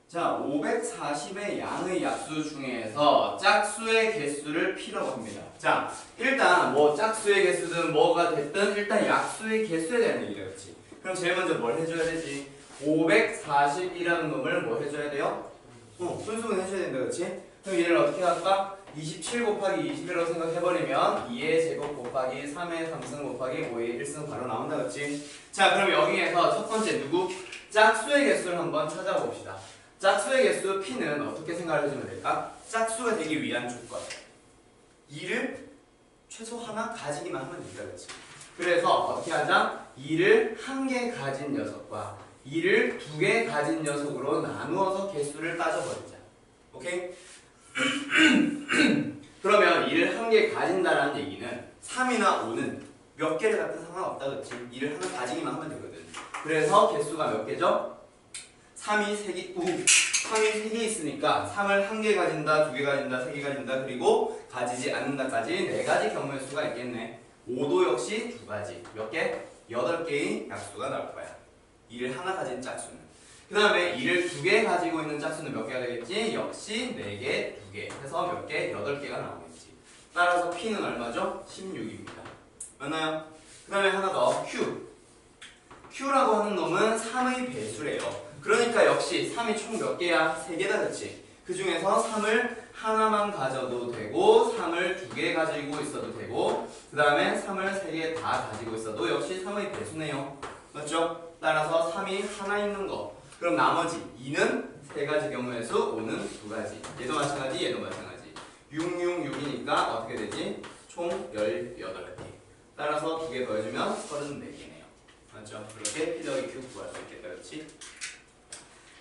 자, 540의 양의 약수 중에서 짝수의 개수를 P라고 합니다. 자, 일단 뭐 짝수의 개수든 뭐가 됐든 일단 약수의 개수에 대한 얘기겠지. 그럼 제일 먼저 뭘 해줘야 되지? 540이라는 놈을 뭐 해줘야 돼요? 분수분 해줘야 된다, 그렇지? 그럼 얘를 어떻게 할까? 27 곱하기 20이라고 생각해버리면 2의 제곱 곱하기 3의 3승 곱하기 5의 1승 바로 나온다, 그렇지? 자, 그럼 여기에서 첫 번째 누구? 짝수의 개수를 한번 찾아봅시다. 짝수의 개수 P는 어떻게 생각을 해주면 될까? 짝수가 되기 위한 조건. 2를 최소 하나 가지기만 하면 된다, 그렇지? 그래서 어떻게 하자? 2를 한 개 가진 녀석과 2를 두 개 가진 녀석으로 나누어서 개수를 따져버리자. 오케이? 그러면 2를 한 개 가진다라는 얘기는 3이나 5는 몇 개를 갖든 상관없다, 그렇지? 2를 하나 가지기만 하면 되거든. 그래서 개수가 몇 개죠? 3이 3개 있으니까 3을 한 개 가진다, 두 개 가진다, 세 개 가진다, 그리고 가지지 않는다까지 네 가지 경우의 수가 있겠네. 5도 역시 두 가지. 몇 개? 8개의 약수가 나올 거야. 2를 하나 가진 짝수는. 그 다음에 2를 두 개 가지고 있는 짝수는 몇 개가 되겠지? 역시 4개, 2개 해서 몇 개? 8개가 나오겠지. 따라서 P는 얼마죠? 16입니다. 맞나요? 그 다음에 하나 더 Q. Q라고 하는 놈은 3의 배수래요. 그러니까 역시 3이 총 몇 개야? 3개다, 그치? 그 중에서 3을 하나만 가져도 되고 3을 두 개 가지고 있어도 되고 그 다음에 3을 3개 다 가지고 있어도 역시 3의 배수네요. 맞죠? 따라서 3이 하나 있는 거. 그럼 나머지 2는 3가지 경우의 수, 5는 2가지. 얘도 마찬가지, 얘도 마찬가지. 6, 6, 6이니까 어떻게 되지? 총 18개. 따라서 2개 더해주면 34개네요. 맞죠? 그렇게 P더하기 Q 구할 수 있겠다, 그렇지?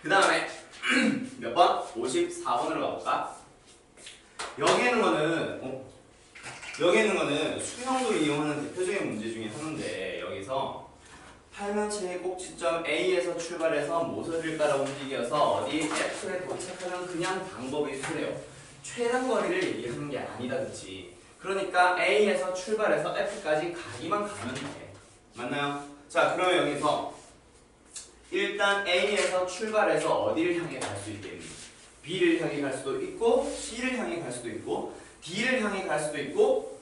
그 다음에 몇 번? 54번으로 가볼까? 여기 있는 거는 수형도 이용하는 대표적인 문제 중에 하나인데 여기서 팔면체의 꼭지점 A에서 출발해서 무엇을 따라 움직여서 어디 F에 도착하는 그냥 방법이 그래요. 최단 거리를 얘기하는 게 아니다, 그치? 그러니까 A에서 출발해서 F까지 가기만 가면 돼. 맞나요? 자, 그러면 여기서 일단 A에서 출발해서 어디를 향해 갈 수 있겠니? B를 향해 갈 수도 있고 C를 향해 갈 수도 있고 D를 향해 갈 수도 있고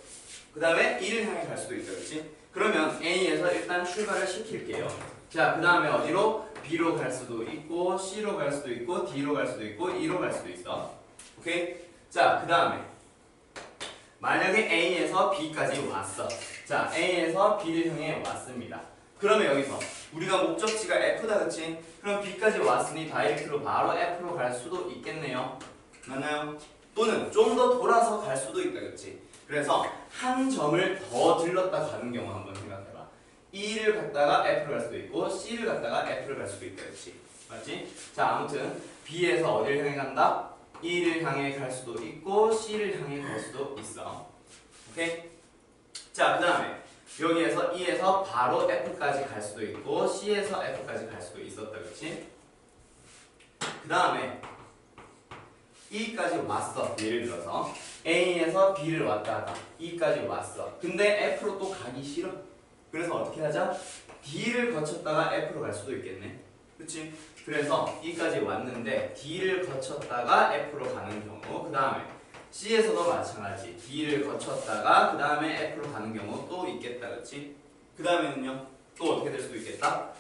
그 다음에 E를 향해 갈 수도 있다, 그렇지? 그러면 A에서 일단 출발을 시킬게요. 자, 그 다음에 어디로? B로 갈 수도 있고 C로 갈 수도 있고 D로 갈 수도 있고 E로 갈 수도 있어. 오케이? 자, 그 다음에 만약에 A에서 B까지 왔어. 자, A에서 B를 향해 왔습니다. 그러면 여기서 우리가 목적지가 F다, 그치? 그럼 B까지 왔으니 다이렉트로 바로 F로 갈 수도 있겠네요. 맞나요? 또는 좀 더 돌아서 갈 수도 있다, 그치? 그래서 한 점을 더 들렀다 가는 경우 한번 생각해봐. E를 갔다가 F를 갈 수도 있고 C를 갔다가 F를 갈 수도 있다, 그치? 맞지? 자, 아무튼 B에서 어디를 향해 간다? E를 향해 갈 수도 있고 C를 향해 갈 수도 있어. 오케이? 자, 그 다음에 여기에서 E에서 바로 F까지 갈 수도 있고 C에서 F까지 갈 수도 있었다, 그렇지? 그 다음에 E까지 왔어. 예를 들어서 A에서 B를 왔다가 E까지 왔어. 근데 F로 또 가기 싫어. 그래서 어떻게 하자? D를 거쳤다가 F로 갈 수도 있겠네. 그치? 그래서 E까지 왔는데 D를 거쳤다가 F로 가는 경우, 그 다음에 C에서도 마찬가지. D를 거쳤다가 그 다음에 F로 가는 경우 또 있겠다, 그렇지? 그 다음에는요, 또 어떻게 될 수도 있겠다?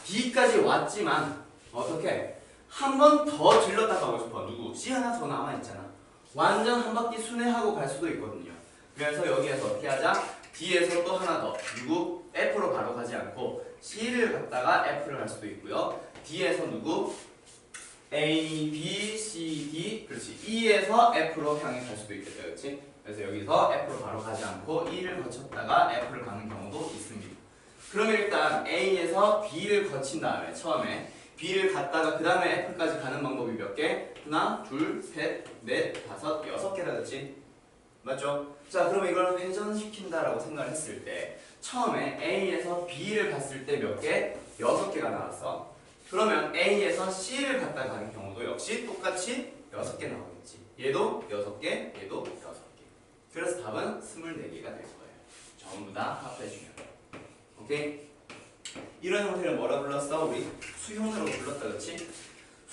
D까지 왔지만 어떻게? 한 번 더 질렀다 가고 싶어. 누구? C 하나 더 남아있잖아. 완전 한 바퀴 순회하고 갈 수도 있거든요. 그래서 여기에서 어떻게 하자? D에서 또 하나 더. 누구? F로 바로 가지 않고 C를 갔다가 F를 갈 수도 있고요. D에서 누구? A, B, C, D, 그렇지. E에서 F로 향해 갈 수도 있겠다, 그렇지? 그래서 여기서 F로 바로 가지 않고 E를 거쳤다가 F를 가는 경우도 있습니다. 그러면 일단 A에서 B를 거친 다음에 처음에 B를 갔다가 그 다음에 F까지 가는 방법이 몇 개? 하나, 둘, 셋, 넷, 다섯, 6개다, 그렇지? 맞죠? 자, 그럼 이걸 회전시킨다라고 생각을 했을 때 처음에 A에서 B를 갔을 때 몇 개? 6개가 나왔어. 그러면 A에서 C를 갔다 가는 경우도 역시 똑같이 6개 나오겠지. 얘도 6개, 얘도 6개. 그래서 답은 24개가 될 거예요. 전부 다 합해주면. 오케이? 이런 형태를 뭐라 불렀어? 우리 수형으로 불렀다, 그렇지?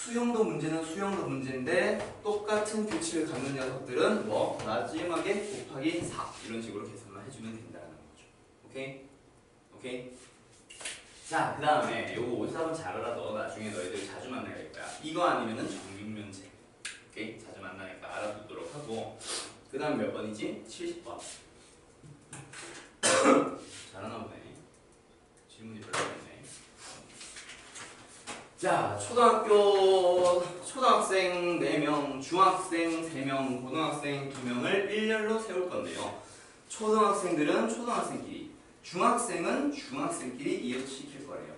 수영도 문제는 수영도 문제인데 똑같은 규칙을 갖는 녀석들은 뭐 마지막에 곱하기 4 이런 식으로 계산만 해주면 된다는 거죠. 오케이? 오케이? 자, 그 다음에 요거 54번 잘 알아둬. 나중에 너희들 자주 만나게 될 거야. 이거 아니면은 정육면제. 오케이? 자주 만나니까 알아두도록 하고. 그 다음 몇 번이지? 70번. 잘하나 보네. 질문이 별로 없네. 자, 초등학생 4명, 중학생 3명, 고등학생 2명을 일렬로 세울 건데요. 초등학생들은 초등학생끼리, 중학생은 중학생끼리 이웃시킬 거예요.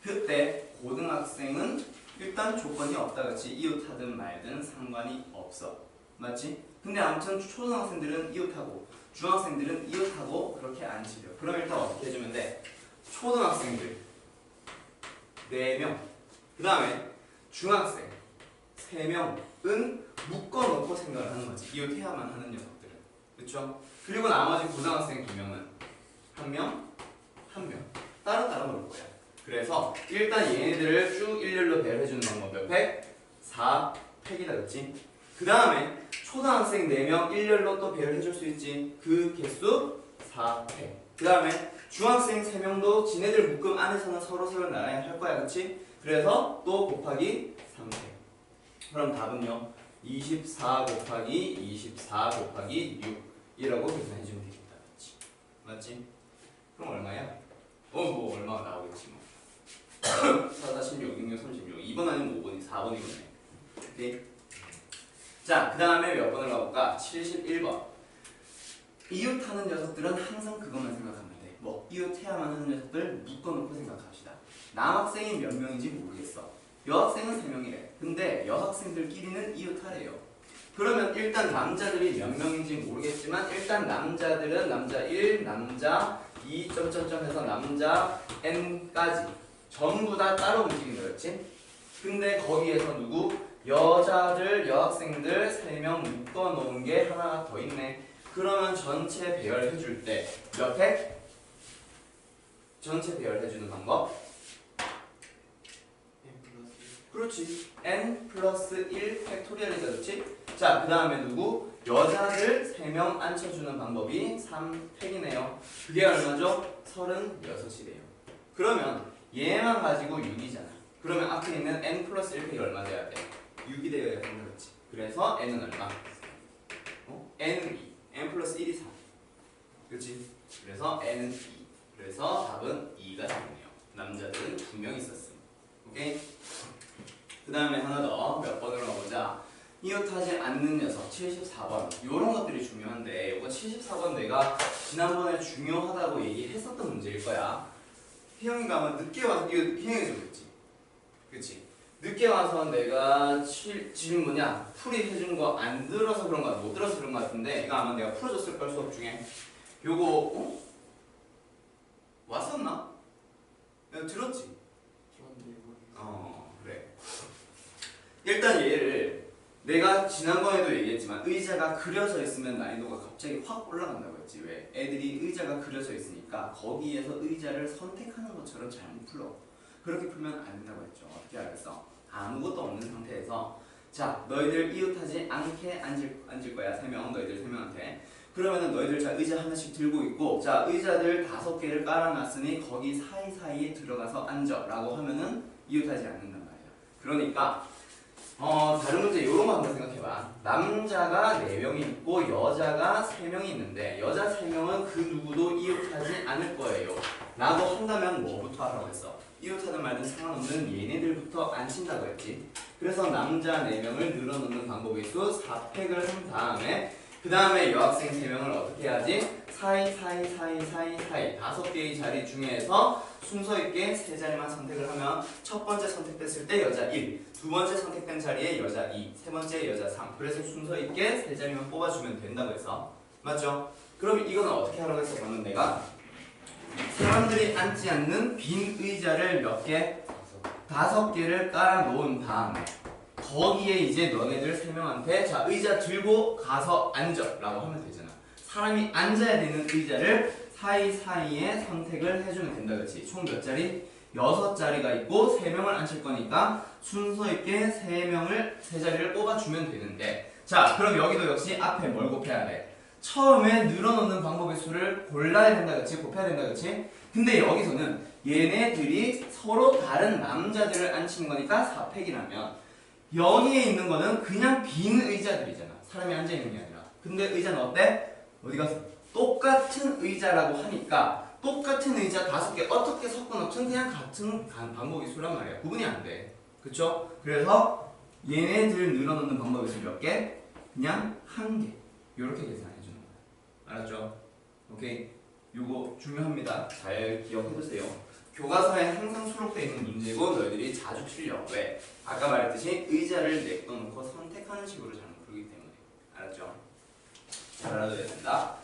그때 고등학생은 일단 조건이 없다 그렇지 이웃하든 말든 상관이 없어. 맞지? 근데 아무튼 초등학생들은 이웃하고 중학생들은 이웃하고 그렇게 안 치려. 그럼 일단 어떻게 해주면 돼? 초등학생들 4명, 그 다음에 중학생 3명은 묶어놓고 생각을 하는 거지. 이웃해야만 하는 녀석들은. 그쵸? 그리고 나머지 고등학생 2명은 한 명 따로따로 놓을 거야. 그래서 일단 얘네들을 쭉 일렬로 배열해주는 방법 몇 팩? 4팩이다 그치? 그 다음에 초등학생 4명 일렬로 또 배열해줄 수 있지. 그 개수 4팩. 그 다음에 중학생 3명도 지네들 묶음 안에서는 서로 나눠야 할 거야 그치? 그래서 또 곱하기 3팩. 그럼 답은요 24 곱하기 24 곱하기 6이라고 계산해주면 되겠다 그치? 맞지? 그럼 얼마야? 뭐 얼마가 나오겠지 뭐. 4, 4, 16, 6, 6, 36. 2번 아니면 5번이 4번이거든. 오케이? 자, 그 다음에 몇 번을 가볼까? 71번. 이웃하는 녀석들은 항상 그것만 생각하면 돼. 뭐 이웃해야만 하는 녀석들 묶어놓고 생각합시다. 남학생이 몇 명인지 모르겠어. 여학생은 3명이래. 근데 여학생들끼리는 이웃하래요. 그러면 일단 남자들이 몇 명인지 모르겠지만 일단 남자들은 남자 1, 남자 2, 점점점 해서 남자 n까지 전부 다 따로 움직인다 그랬지? 근데 거기에서 누구? 여자들, 여학생들 3명 묶어놓은 게 하나 더 있네. 그러면 전체 배열해줄 때 몇 팩? 전체 배열해주는 방법? 그렇지. n 플러스 1 팩토리얼이다 그렇지? 자, 그 다음에 누구? 여자들 3명 앉혀주는 방법이 3팩이네요. 그게 얼마죠? 36이래요. 그러면 얘만 가지고 6이잖아. 그러면 앞에 있는 n 플러스 1팩이 얼마 돼야 돼? 6이 되어야 된다 그렇지? 그래서 n은 얼마? n은 2. n 플러스 1이 3. 그렇지? 그래서 n은 2. 그래서 답은 2가 되네요. 남자들은 2명 있었음. 오케이? 그 다음에 하나 더 몇 번으로 가보자. 이웃하지 않는 녀석 74번. 요런 것들이 중요한데 이거 74번 내가 지난번에 중요하다고 얘기했었던 문제일 거야. 희영이가 아마 늦게 와서 이거 희영이 좀 그랬지? 그치? 늦게 와서 내가 지금 풀이 해준 거 안 들어서 그런 거 같아. 못 들어서 그런 거 같은데 이거 아마 내가 풀어줬을 걸 수업 중에. 요거 왔었나? 내가 들었지? 그래. 일단 얘를 내가 지난번에도 얘기했지만 의자가 그려져 있으면 난이도가 갑자기 확 올라간다고 했지. 왜? 애들이 의자가 그려져 있으니까 거기에서 의자를 선택하는 것처럼 잘못 풀어. 그렇게 풀면 안 된다고 했죠. 어떻게 알겠어? 아무것도 없는 상태에서 자, 너희들 이웃하지 않게 앉을 거야. 3명, 너희들 3명한테. 그러면은 너희들 자 의자 하나씩 들고 있고 자 의자들 5개를 깔아놨으니 거기 사이사이에 들어가서 앉아 라고 하면은 이웃하지 않는단 말이야. 그러니까 다른 문제 요런 거 한번 생각해봐. 남자가 4명이 있고 여자가 3명이 있는데 여자 3명은 그 누구도 이웃하지 않을 거예요 라고 한다면 뭐부터 하라고 했어? 이웃하든 말든 상관없는 얘네들부터 안 친다고 했지. 그래서 남자 4명을 늘어놓는 방법이 수 4팩을 한 다음에 그 다음에 여학생 3명을 어떻게 해야지? 사이 5개의 자리 중에서 순서 있게 3자리만 선택을 하면 첫 번째 선택됐을 때 여자 1, 두 번째 선택된 자리에 여자 2, 세 번째 여자 3. 그래서 순서 있게 3자리만 뽑아주면 된다고 해서 맞죠? 그럼 이거는 어떻게 하라고 했어? 방금 내가 사람들이 앉지 않는 빈 의자를 몇 개? 5개를 깔아 놓은 다음에 거기에 이제 너네들 3명한테 자 의자 들고 가서 앉아 라고 하면 되잖아. 사람이 앉아야 되는 의자를 사이사이에 선택을 해주면 된다 그렇지? 총 몇 자리? 6자리가 있고 3명을 앉힐 거니까 순서 있게 3자리를 뽑아주면 되는데, 자 그럼 여기도 역시 앞에 뭘 곱해야 돼? 처음에 늘어놓는 방법의 수를 골라야 된다 그치? 곱해야 된다 그치? 근데 여기서는 얘네들이 서로 다른 남자들을 앉히는 거니까 4팩이라면 여기에 있는 거는 그냥 빈 의자들이잖아. 사람이 앉아있는 게 아니라. 근데 의자는 어때? 어디 가서 똑같은 의자라고 하니까 똑같은 의자 5개 어떻게 섞어놓든 그냥 같은 방법의 수란 말이야. 구분이 안 돼. 그쵸? 그래서 얘네들 늘어놓는 방법의 수 몇 개? 그냥 1개. 요렇게 계산해주는 거야. 알았죠? 오케이? 요거 중요합니다. 잘 기억해두세요. 교과서에 항상 수록되어 있는 문제고 너희들이 자주 틀려. 왜? 아까 말했듯이 의자를 내꺼놓고 선택하는 식으로 잘 부르기 때문에. 알았죠? 잘 알아둬야 된다.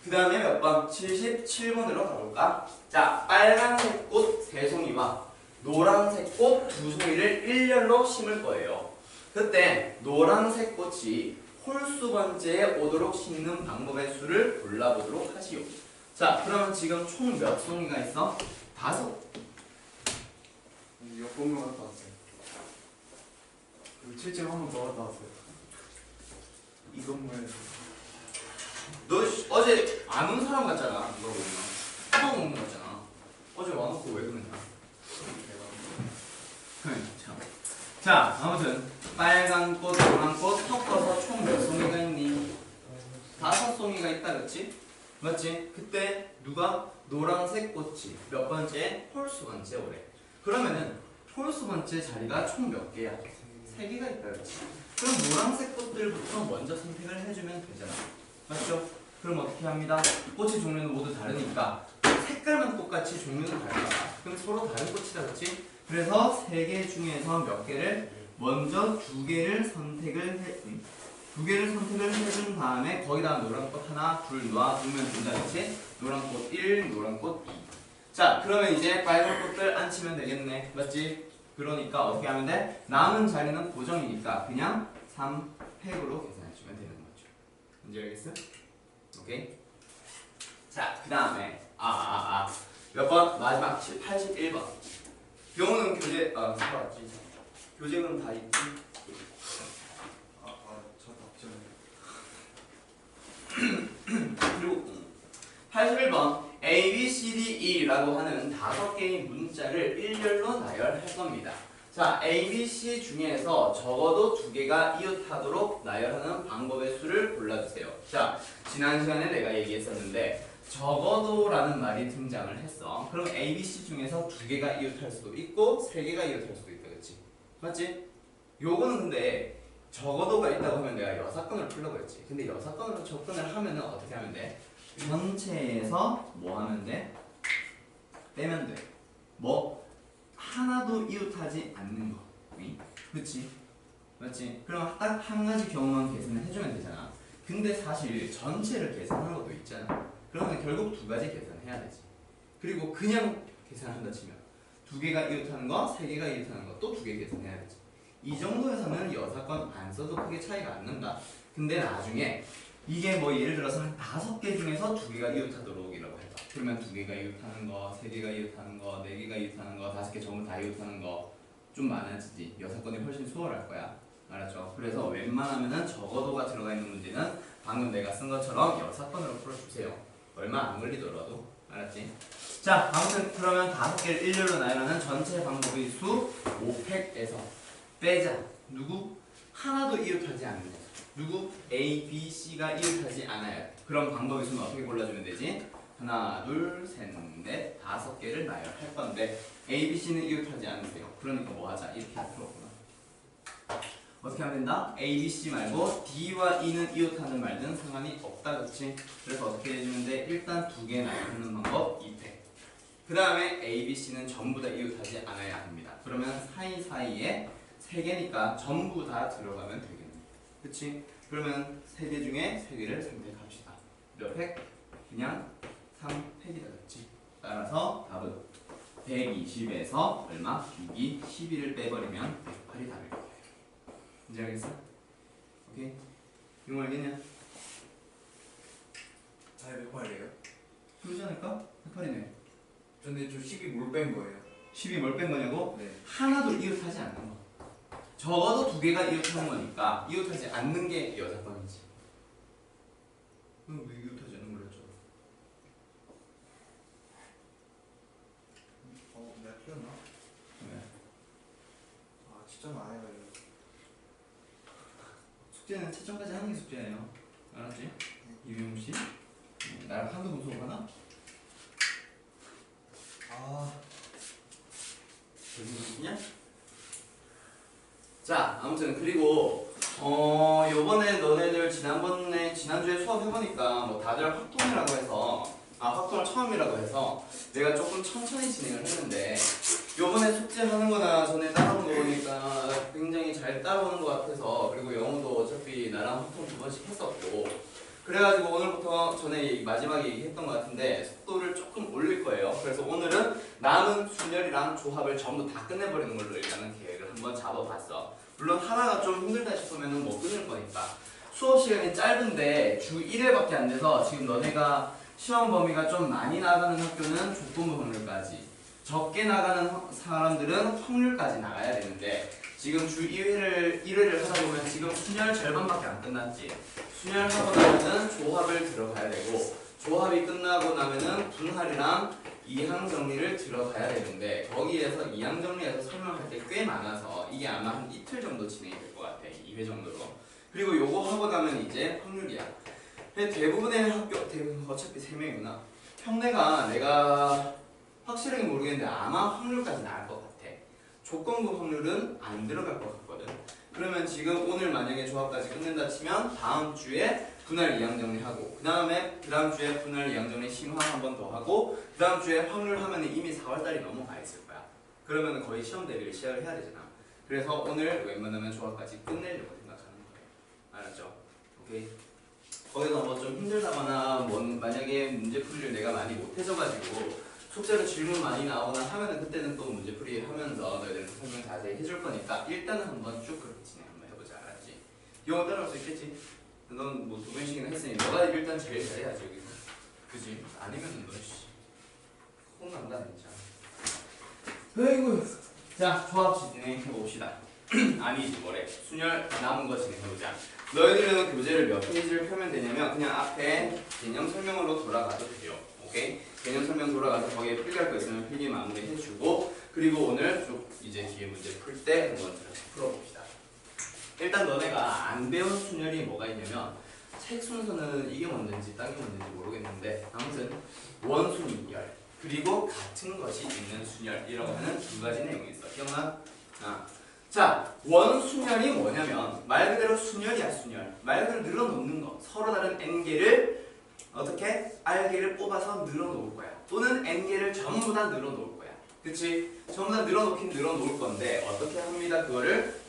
그 다음에 몇 번? 77번으로 가볼까? 자, 빨간색 꽃 3송이와 노란색 꽃 2송이를 일렬로 심을 거예요. 그때 노란색 꽃이 홀수번째에 오도록 심는 방법의 수를 골라보도록 하시오. 자, 그러면 지금 총 몇 송이가 있어? 5. 역공룡 갔다 왔어요. 그리고 실제로 한 번 더 갔다 왔어요. 이 건물에서. 너 어제 안 온 사람 같잖아. 이거 보면 처음 온 거 같잖아. 어제 와놓고 왜 그러냐? 참. 자, 아무튼 빨간 꽃, 노란 꽃 섞어서 총 몇 송이가 있니? 5송이가 있다, 그렇지? 맞지? 그때 누가 노란색 꽃이 몇 번째? 홀수 번째 오래. 그러면은 홀수 번째 자리가 총 몇 개야? 3개가 있다, 그렇지? 그럼 노란색 꽃들부터 먼저 선택을 해주면 되잖아. 맞죠? 그럼 어떻게 합니다? 꽃의 종류는 모두 다르니까 색깔만 똑같이 종류는 다르다. 그럼 서로 다른 꽃이다, 그렇지? 그래서 3개 중에서 몇 개를 먼저 2개를 선택을 해준 다음에 거기다가 노란 꽃 하나, 둘 놔두면 된다, 그렇지? 노란 꽃 1, 노란 꽃 2. 자, 그러면 이제 빨간 꽃들 앉히면 되겠네, 맞지? 그러니까 어떻게 하면 돼? 남은 자리는 고정이니까 그냥 3팩으로 계산해주면 되는 거죠. 뭔지 알겠어? 오케이? 자, 그 다음에 몇 번? 마지막 81번. 병원은 교재 봤지? 교재는 다 있지? 그리고 81번 A, B, C, D, E라고 하는 5개의 문자를 일렬로 나열할 겁니다. 자, A, B, C 중에서 적어도 2개가 이웃하도록 나열하는 방법의 수를 골라주세요. 자, 지난 시간에 내가 얘기했었는데 적어도라는 말이 등장을 했어. 그럼 A, B, C 중에서 2개가 이웃할 수도 있고 3개가 이웃할 수도 있다, 그렇지? 맞지? 요거는 근데 적어도가 있다고 하면 내가 여사건을 풀려고 했지. 근데 여사건으로 접근을 하면은 어떻게 하면 돼? 전체에서 뭐 하면 돼? 빼면 돼. 뭐? 하나도 이웃하지 않는 거. 그치? 맞지? 그럼 딱 한 가지 경우만 계산을 해주면 되잖아. 근데 사실 전체를 계산하는 것도 있잖아. 그러면 결국 2가지 계산해야 되지. 그리고 그냥 계산한다 치면 2개가 이웃하는 거, 3개가 이웃하는 거 또 2개 계산해야 되지. 이 정도에서는 여사건 안 써도 크게 차이가 안 난다. 근데 나중에 이게 뭐 예를 들어서 5개 중에서 2개가 이웃하도록 이라고 해봐. 그러면 2개가 이웃하는 거, 3개가 이웃하는 거, 4개가 이웃하는 거, 5개 전부 다 이웃하는 거 좀 많아지지. 여사건이 훨씬 수월할 거야. 알았죠? 그래서 웬만하면은 적어도가 들어가 있는 문제는 방금 내가 쓴 것처럼 여사건으로 풀어주세요. 얼마 안 걸리더라도. 알았지? 자, 아무튼 그러면 5개를 일렬로 나열하는 전체 방법의 수 5팩에서 빼자. 누구? 하나도 이웃하지 않는 거. 누구? A, B, C가 이웃하지 않아요. 그럼 방법의 수는 어떻게 골라주면 되지? 하나, 둘, 셋, 넷, 5개를 나열할 건데 A, B, C는 이웃하지 않으세요. 그러니까 뭐 하자? 이렇게 풀었구나. 어떻게 하면 된다? A, B, C 말고 D와 E는 이웃하는 말든 상관이 없다, 그치? 그래서 어떻게 해주면 돼? 일단 2개 나열하는 방법 2팩. 그 다음에 A, B, C는 전부 다 이웃하지 않아야 합니다. 그러면 사이사이에 3개니까 전부 다 들어가면 되겠네. 그치? 그러면 3개 중에 3개를 선택합시다. 몇 팩? 그냥 3팩이다, 그치? 따라서 답은 120에서 얼마? 6이 12를 빼버리면 108이 답일 거예요. 이제 알겠어? 오케이? 이거 알겠냐? 잘 108이에요? 그러지 않을까? 108이네. 근데 저 12 뭘 뺀 거예요? 10이 뭘 뺀 거냐고? 네. 하나도 이웃하지 않는 거. 적어도 2개가 이웃하는 거니까 이웃하지 않는 게 여자번이지. 왜 이웃하지 않는 걸 했죠? 내가 틀렸나? 왜? 아 진짜 안 해가지고. 숙제는 채점까지 하는 게 숙제예요. 알았지? 이병우 씨? 나랑 한두 번 수업하나? 무슨 냐 자, 아무튼 그리고 요번에 너네들 지난주에 수업 해보니까 뭐 다들 확통이라고 해서 확통을 처음이라고 해서 내가 조금 천천히 진행을 했는데 요번에 숙제하는 거나 전에 따라온 거 보니까 굉장히 잘 따라오는 것 같아서 그리고 영어도 어차피 나랑 확통 2번씩 했었고 그래가지고 오늘부터 전에 마지막에 얘기했던 것 같은데 속도를 조금 올릴 거예요. 그래서 오늘은 남은 순열이랑 조합을 전부 다 끝내버리는 걸로 일단은 계획을 한번 잡아봤어. 물론 하나가 좀 힘들다 싶으면 못 끊을 거니까. 수업 시간이 짧은데 주 1회밖에 안 돼서 지금 너네가 시험 범위가 좀 많이 나가는 학교는 조건부 확률까지 적게 나가는 사람들은 확률까지 나가야 되는데 지금 주 1회를 하다 보면 지금 순열 절반밖에 안 끝났지. 순열하고 나면은 조합을 들어가야 되고 조합이 끝나고 나면은 분할이랑 이항 정리를 들어가야 되는데 거기에서 이항 정리에서 설명할 게 꽤 많아서 이게 아마 한 이틀 정도 진행이 될 것 같아. 2회 정도로. 그리고 요거 하고 나면 이제 확률이야. 대부분의 학교, 어차피 3명이구나. 평내가 내가 확실하게 모르겠는데 아마 확률까지 나갈 것 같아. 조건부 확률은 안 들어갈 것 같거든. 그러면 지금 오늘 만약에 조합까지 끝낸다 치면 다음 주에 분할 이항 정리하고 그 다음 주에 분할 이항 정리 심화 한 번 더 하고 그 다음 주에 확률 하면 이미 4월달이 넘어가 있을 거야. 그러면 거의 시험 대비를 시작을 해야 되잖아. 그래서 오늘 웬만하면 조합까지 끝내려고 생각하는 거예요. 알았죠? 오케이. 거기서 뭐 좀 힘들다거나 만약에 문제풀이를 내가 많이 못해줘가지고 숙제로 질문 많이 나오거나 하면은 그때는 또 문제풀이 하면서 너희들 설명 자세히 해줄 거니까 일단은 한번 쭉 그렇게 진행 한번 해보자. 알았지? 영어 따라올 수 있겠지? 넌 뭐 2번씩이나 했으니 너가 일단 제일 잘해야지 여기서. 그지? 아니면은 너 씨 혼난다 진짜. 아이고. 자, 조합 진행해봅시다. 아니지 뭐래. 순열 남은 거 진행해보자. 너희들은 교재를 몇 페이지를 펴면 되냐면 그냥 앞에 개념 설명으로 돌아가도 돼요. 오케이? 개념 설명 돌아가서 거기에 필기할 거 있으면 필기 마무리 해주고 그리고 오늘 쭉 이제 뒤에 문제 풀 때 한번 다시 풀어봅시다. 일단 너네가 안 배운 순열이 뭐가 있냐면 책 순서는 이게 먼저인지 딴 게 먼저인지 모르겠는데 아무튼 원순열 그리고 같은 것이 있는 순열이라고 하는 두 가지 내용이 있어. 기억나? 자, 원순열이 뭐냐면 말 그대로 순열이야. 순열. 말 그대로 늘어놓는 거. 서로 다른 n개를 어떻게? r개를 뽑아서 늘어놓을 거야. 또는 n개를 전부 다 늘어놓을 거야. 그치? 전부 다 늘어놓긴 늘어놓을 건데 어떻게 합니다. 그거를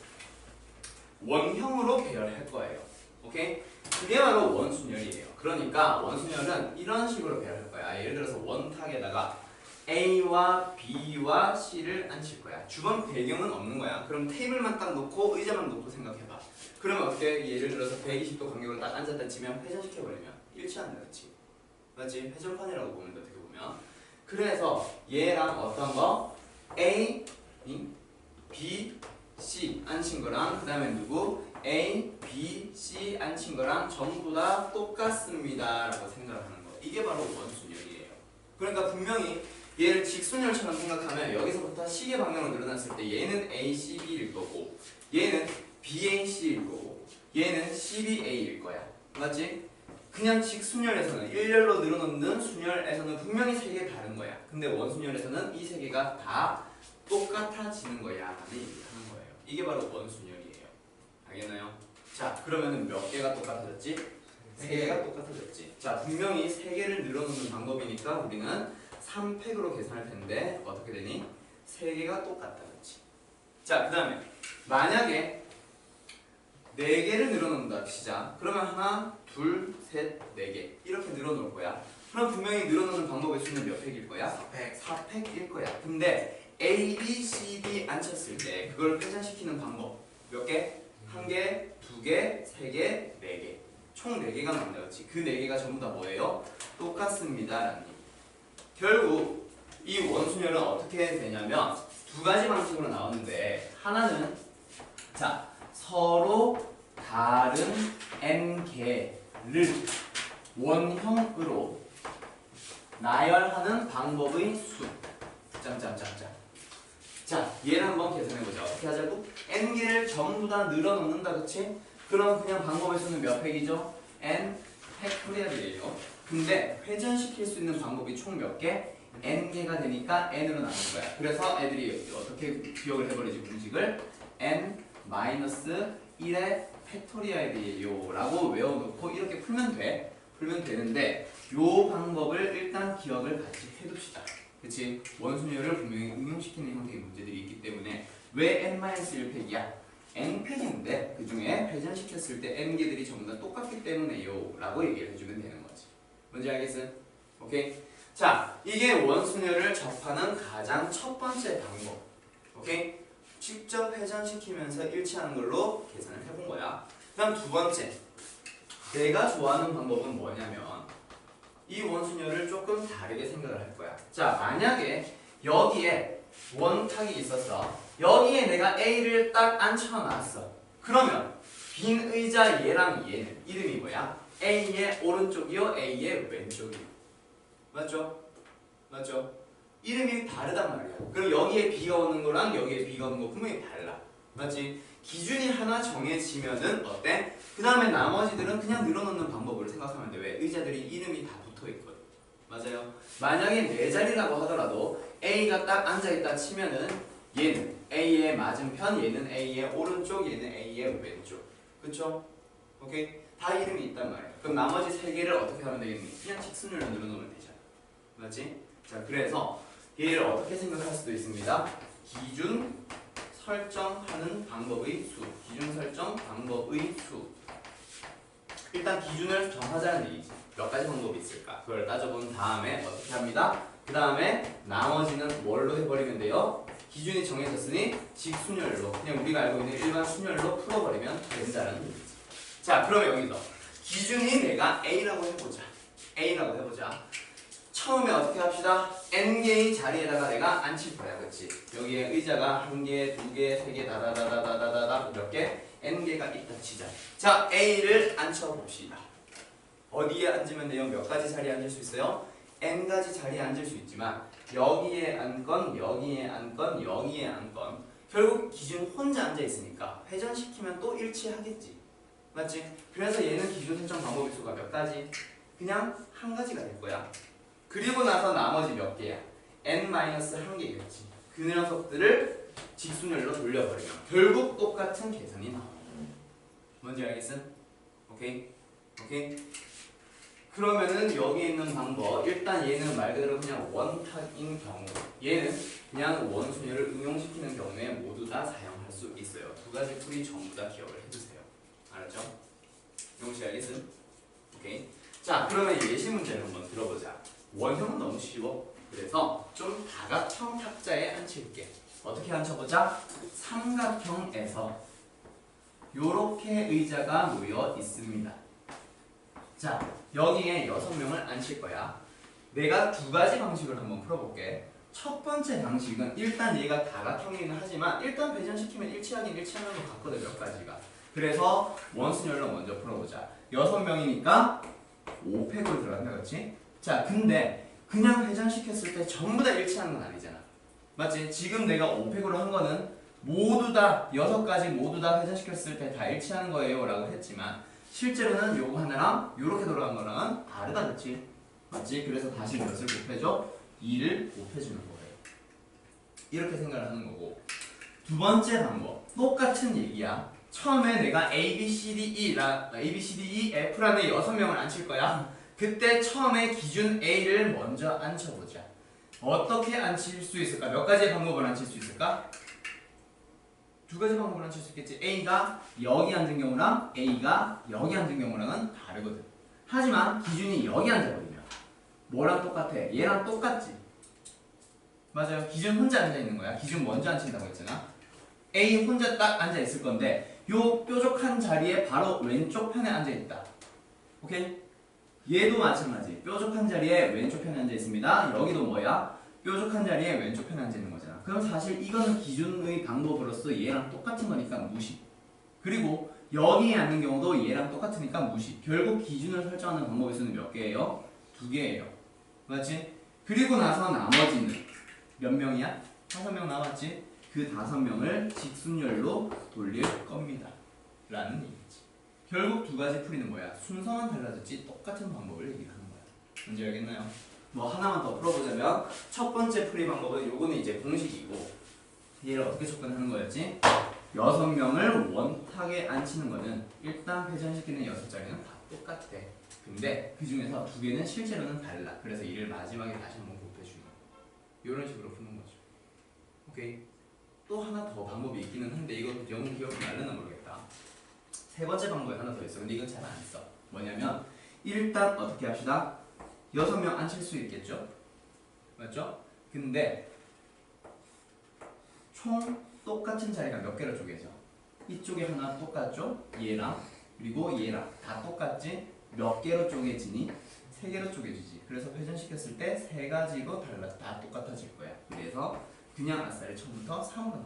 원형으로 배열할 거예요. 오케이? 그게 바로 원순열이에요. 그러니까 원순열은 이런 식으로 배열할 거야. 예를 들어서 원탁에다가 A와 B와 C를 앉힐 거야. 주변 배경은 없는 거야. 그럼 테이블만 딱 놓고 의자만 놓고 생각해봐. 그러면 어떻게? 예를 들어서 120도 간격으로 딱 앉았다 치면 회전시켜버리면 일치한다. 그치? 맞지? 회전판이라고 보면 돼. 어떻게 보면. 그래서 얘랑 어떤 거? A, B, C 앉힌 거랑 그 다음에 누구? A, B, C 앉힌 거랑 전부 다 똑같습니다 라고 생각하는 거. 이게 바로 원순열이에요. 그러니까 분명히 얘를 직순열처럼 생각하면 여기서부터 시계 방향으로 늘어났을 때 얘는 ACB일 거고 얘는 BAC일 거고 얘는 CBA일 거야. 맞지? 그냥 직순열에서는 일렬로 늘어놓는 순열에서는 분명히 세 개 다른 거야. 근데 원순열에서는 이 세 개가 다 똑같아지는 거야 라는 얘기를 하는 거예요. 이게 바로 원순열이에요. 알겠나요? 자, 그러면은 몇 개가 똑같아졌지? 세 개가 똑같아졌지. 자, 분명히 세 개를 늘어놓는 방법이니까 우리는 3팩으로 계산할 텐데 어떻게 되니? 3개가 똑같다겠지. 자, 그 다음에 만약에 4개를 늘어놓는다 치자. 그러면 하나, 둘, 셋, 4개 이렇게 늘어놓을 거야. 그럼 분명히 늘어놓는 방법의 수는 몇 팩일 거야? 4팩. 4팩일 거야. 근데 A, B, C, D 앉혔을 때 그걸 회전시키는 방법 몇 개? 1개, 2개, 3개, 4개 총 4개가 나온다. 그렇지? 그 4개가 전부 다 뭐예요? 똑같습니다 라는 얘기. 결국 이 원순열은 어떻게 되냐면 두 가지 방식으로 나오는데 하나는 자 서로 다른 n개를 원형으로 나열하는 방법의 수. 짱짱짱짱. 자, 얘를 한번 계산해보자. 어떻게 하자고? n개를 전부 다 늘어놓는다, 그치? 그럼 그냥 방법의 수는 몇 팩이죠? n 팩토리얼이에요. 근데 회전시킬 수 있는 방법이 총 몇 개? n개가 되니까 n으로 나눈 거야. 그래서 애들이 어떻게 기억을 해버리지, 공식을? n-1의 팩토리얼이에요 라고 외워놓고 이렇게 풀면 돼. 풀면 되는데 요 방법을 일단 기억을 같이 해둡시다. 그치? 원순열을 분명히 응용시키는 형태의 문제들이 있기 때문에 왜 n-1팩이야? n팩인데 그 중에 회전시켰을 때 n개들이 전부 다 똑같기 때문에요 라고 얘기를 해주면 되는 거지. 뭔지 알겠어? 오케이? 자, 이게 원순열을 접하는 가장 첫 번째 방법. 오케이? 직접 회전시키면서 일치하는 걸로 계산을 해본 거야. 그다음 두 번째, 내가 좋아하는 방법은 뭐냐면 이 원순열을 조금 다르게 생각을 할 거야. 자, 만약에 여기에 원탁이 있었어. 여기에 내가 A를 딱 앉혀놨어. 그러면 빈 의자 얘랑 얘는 이름이 뭐야? A의 오른쪽이요, A의 왼쪽이요. 맞죠? 맞죠? 이름이 다르단 말이야. 그럼 여기에 B가 오는 거랑 여기에 B가 오는 거 분명히 달라. 맞지? 기준이 하나 정해지면은 어때? 그 다음에 나머지들은 그냥 늘어놓는 방법으로 생각하면 돼. 왜? 의자들이 이름이 다 붙어있거든. 맞아요? 만약에 네 자리라고 하더라도 A가 딱 앉아있다 치면은 얘는 A의 맞은편, 얘는 A의 오른쪽, 얘는 A의 왼쪽. 그쵸? 오케이? 다 이름이 있단 말이야. 그럼 나머지 세 개를 어떻게 하면 되겠니? 그냥 직순으로 늘어놓으면 되잖아. 맞지? 자, 그래서 얘를 어떻게 생각할 수도 있습니다. 기준 설정하는 방법의 수. 기준 설정 방법의 수. 일단 기준을 정하자는 얘기지. 몇 가지 방법이 있을까? 그걸 따져본 다음에 어떻게 합니다? 그 다음에 나머지는 뭘로 해버리면 돼요? 기준이 정해졌으니 직순열로, 그냥 우리가 알고 있는 일반 순열로 풀어버리면 된다는 얘기지. 자, 그러면 여기서 기준이 내가 A라고 해보자. A라고 해보자. 처음에 어떻게 합시다? n개의 자리에다가 내가 앉힐 거야, 그치? 여기에 의자가 한 개, 두 개, 세 개, 다다다다다다다 몇 개? n개가 있다 치자. 자, A를 앉혀봅시다. 어디에 앉으면 돼요? 몇 가지 자리에 앉을 수 있어요? n가지 자리에 앉을 수 있지만 여기에 앉건, 여기에 앉건, 여기에 앉건 결국 기준 혼자 앉아 있으니까 회전시키면 또 일치하겠지. 맞지? 그래서 얘는 기준 설정 방법의 수가 몇 가지? 그냥 한 가지가 될 거야. 그리고 나서 나머지 몇 개야? n-1개겠지. 그 녀석들을 직순열로 돌려버리면 결국 똑같은 계산이 나와. 뭔지 알겠음? 오케이? 오케이? 그러면은 여기 있는 방법, 일단 얘는 말 그대로 그냥 원탁인 경우, 얘는 그냥 원순열을 응용시키는 경우에 모두 다 사용할 수 있어요. 두 가지 풀이 전부 다 기억을 해두세요. 알았죠? 용씨 알겠음? 오케이? 자, 그러면 예시 문제를 한번 들어보자. 원형은 너무 쉬워. 그래서 좀 다각형 탁자에 앉힐게. 어떻게 앉혀보자? 삼각형에서 요렇게 의자가 놓여 있습니다. 자, 여기에 6명을 앉힐 거야. 내가 두 가지 방식을 한번 풀어볼게. 첫 번째 방식은 일단 얘가 다각형이긴 하지만 일단 배전시키면 일치하긴 일치하는 것 같거든, 몇 가지가. 그래서 원순열로 먼저 풀어보자. 6명이니까 5팩으로 들어간다, 그렇지? 자, 근데 그냥 회전시켰을 때 전부 다 일치하는 건 아니잖아. 맞지? 지금 내가 5팩으로 한 거는 모두 다 6가지 모두 다 회전시켰을 때 다 일치하는 거예요 라고 했지만 실제로는 요거 하나랑 요렇게 돌아간 거랑은 다르다, 그치? 맞지? 그래서 다시 몇을 곱해줘? 2를 곱해주는 거예요. 이렇게 생각을 하는 거고, 두 번째 방법 똑같은 얘기야. 처음에 내가 A, B, C, D, E, F라는 6명을 앉힐 거야. 그때 처음에 기준 A를 먼저 앉혀보자. 어떻게 앉힐 수 있을까? 몇 가지의 방법을 앉힐 수 있을까? 두 가지 방법을 앉힐 수 있겠지. A가 여기 앉은 경우랑 A가 여기 앉은 경우랑은 다르거든. 하지만 기준이 여기 앉아버리면 뭐랑 똑같아? 얘랑 똑같지. 맞아요. 기준 혼자 앉아있는 거야. 기준 먼저 앉힌다고 했잖아. A 혼자 딱 앉아있을 건데 요 뾰족한 자리에 바로 왼쪽 편에 앉아있다. 오케이? 얘도 마찬가지. 뾰족한 자리에 왼쪽 편에 앉아있습니다. 여기도 뭐야? 뾰족한 자리에 왼쪽 편에 앉아 있는 거잖아. 그럼 사실 이거는 기준의 방법으로서 얘랑 똑같은 거니까 무시. 그리고 여기에 앉는 경우도 얘랑 똑같으니까 무시. 결국 기준을 설정하는 방법의 수는 몇 개예요? 2개예요. 맞지? 그리고 나서 나머지는 몇 명이야? 5명 남았지? 그 5명을 직순열로 돌릴 겁니다. 라는 얘기지. 결국 두 가지 풀이는 뭐야? 순서만 달라졌지 똑같은 방법을 얘기하는 거야. 뭔지 알겠나요? 뭐 하나만 더 풀어보자면 첫 번째 풀이 방법은 요거는 이제 공식이고 얘를 어떻게 접근하는 거였지? 6명을 원탁에 앉히는 거는 일단 회전시키는 6자리는 다 똑같대. 근데 그 중에서 2개는 실제로는 달라. 그래서 이를 마지막에 다시 한번 곱해주는 거. 이런 식으로 푸는 거죠. 오케이. 또 하나 더 방법이 있기는 한데 이거 영 기억이 날려나 모르겠다. 세 번째 방법이 하나 더 있어. 근데 이건 잘 안 써. 뭐냐면 일단 어떻게 합시다. 6명 앉힐 수 있겠죠? 맞죠? 근데 총 똑같은 자리가 몇 개로 쪼개져? 이쪽에 하나 똑같죠? 얘랑 그리고 얘랑 다 똑같지? 몇 개로 쪼개지니? 3개로 쪼개지지. 그래서 회전시켰을 때 3가지로 다 똑같아질 거야. 그래서 그냥 아싸리 처음부터 3으로 나눠.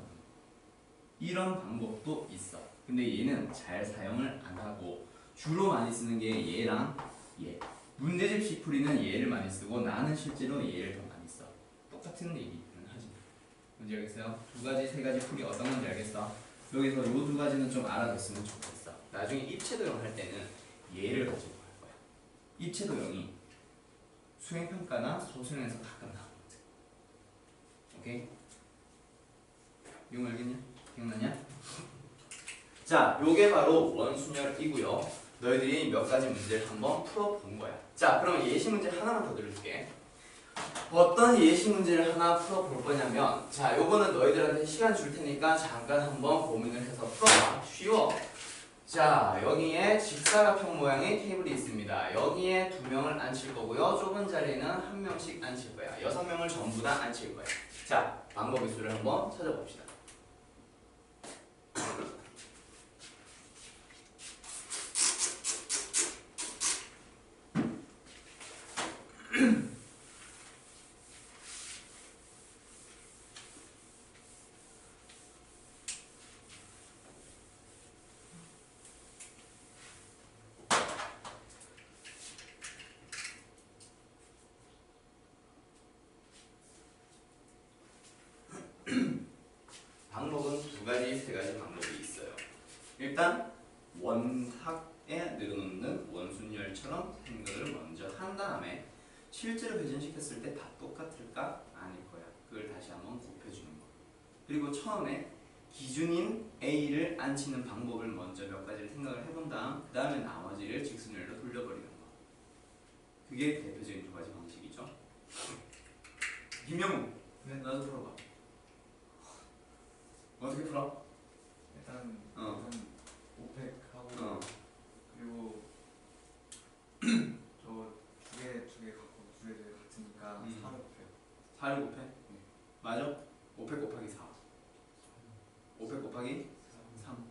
이런 방법도 있어. 근데 얘는 잘 사용을 안 하고 주로 많이 쓰는 게 얘랑 얘. 문제집 시풀이는 얘를 많이 쓰고 나는 실제로 얘를 더 많이 써. 똑같은 얘기는 하지. 뭔지 알겠어요? 2가지, 3가지 풀이 어떤 건지 알겠어? 여기서 요 2가지는 좀 알아뒀으면 좋겠어. 나중에 입체도형 할 때는 얘를 가지고 할 거야. 입체도형이 수행평가나 소수행에서 가끔 나오거든. 오케이? 이거 알겠냐? 기억나냐? 자, 요게 바로 원순열이고요. 너희들이 몇 가지 문제를 한번 풀어본 거야. 자, 그럼 예시 문제 하나만 더 드릴게. 어떤 예시 문제를 하나 풀어볼 거냐면, 자, 요거는 너희들한테 시간 줄 테니까 잠깐 한번 고민을 해서 풀어봐. 쉬워. 자, 여기에 직사각형 모양의 테이블이 있습니다. 여기에 2명을 앉힐 거고요. 좁은 자리에는 1명씩 앉힐 거야. 6명을 전부 다 앉힐 거야. 자, 방법의 수를 한번 찾아봅시다. 방법은 2가지, 3가지 방법이 있어요. 일단 원탁에 늘어놓는 원순열처럼 생각을 먼저 한 다음에 실제로 회전시켰을 때 다 똑같을까? 아닐 거야. 그걸 다시 한번 곱해주는 거. 그리고 처음에 기준인 A를 앉히는 방법을 먼저 몇 가지를 생각을 해본 다음 그 다음에 나머지를 직순열로 돌려버리는 거. 그게 대표적인 2가지 방식이죠. 김영우, 네, 나도 풀어봐. 어떻게 풀어? 일단 어. 500하고 그리고 저 두 개 갖고 두 개 같으니까 4를 곱해요. 4를 곱해? 맞아? 500 곱하기 4 500 곱하기 3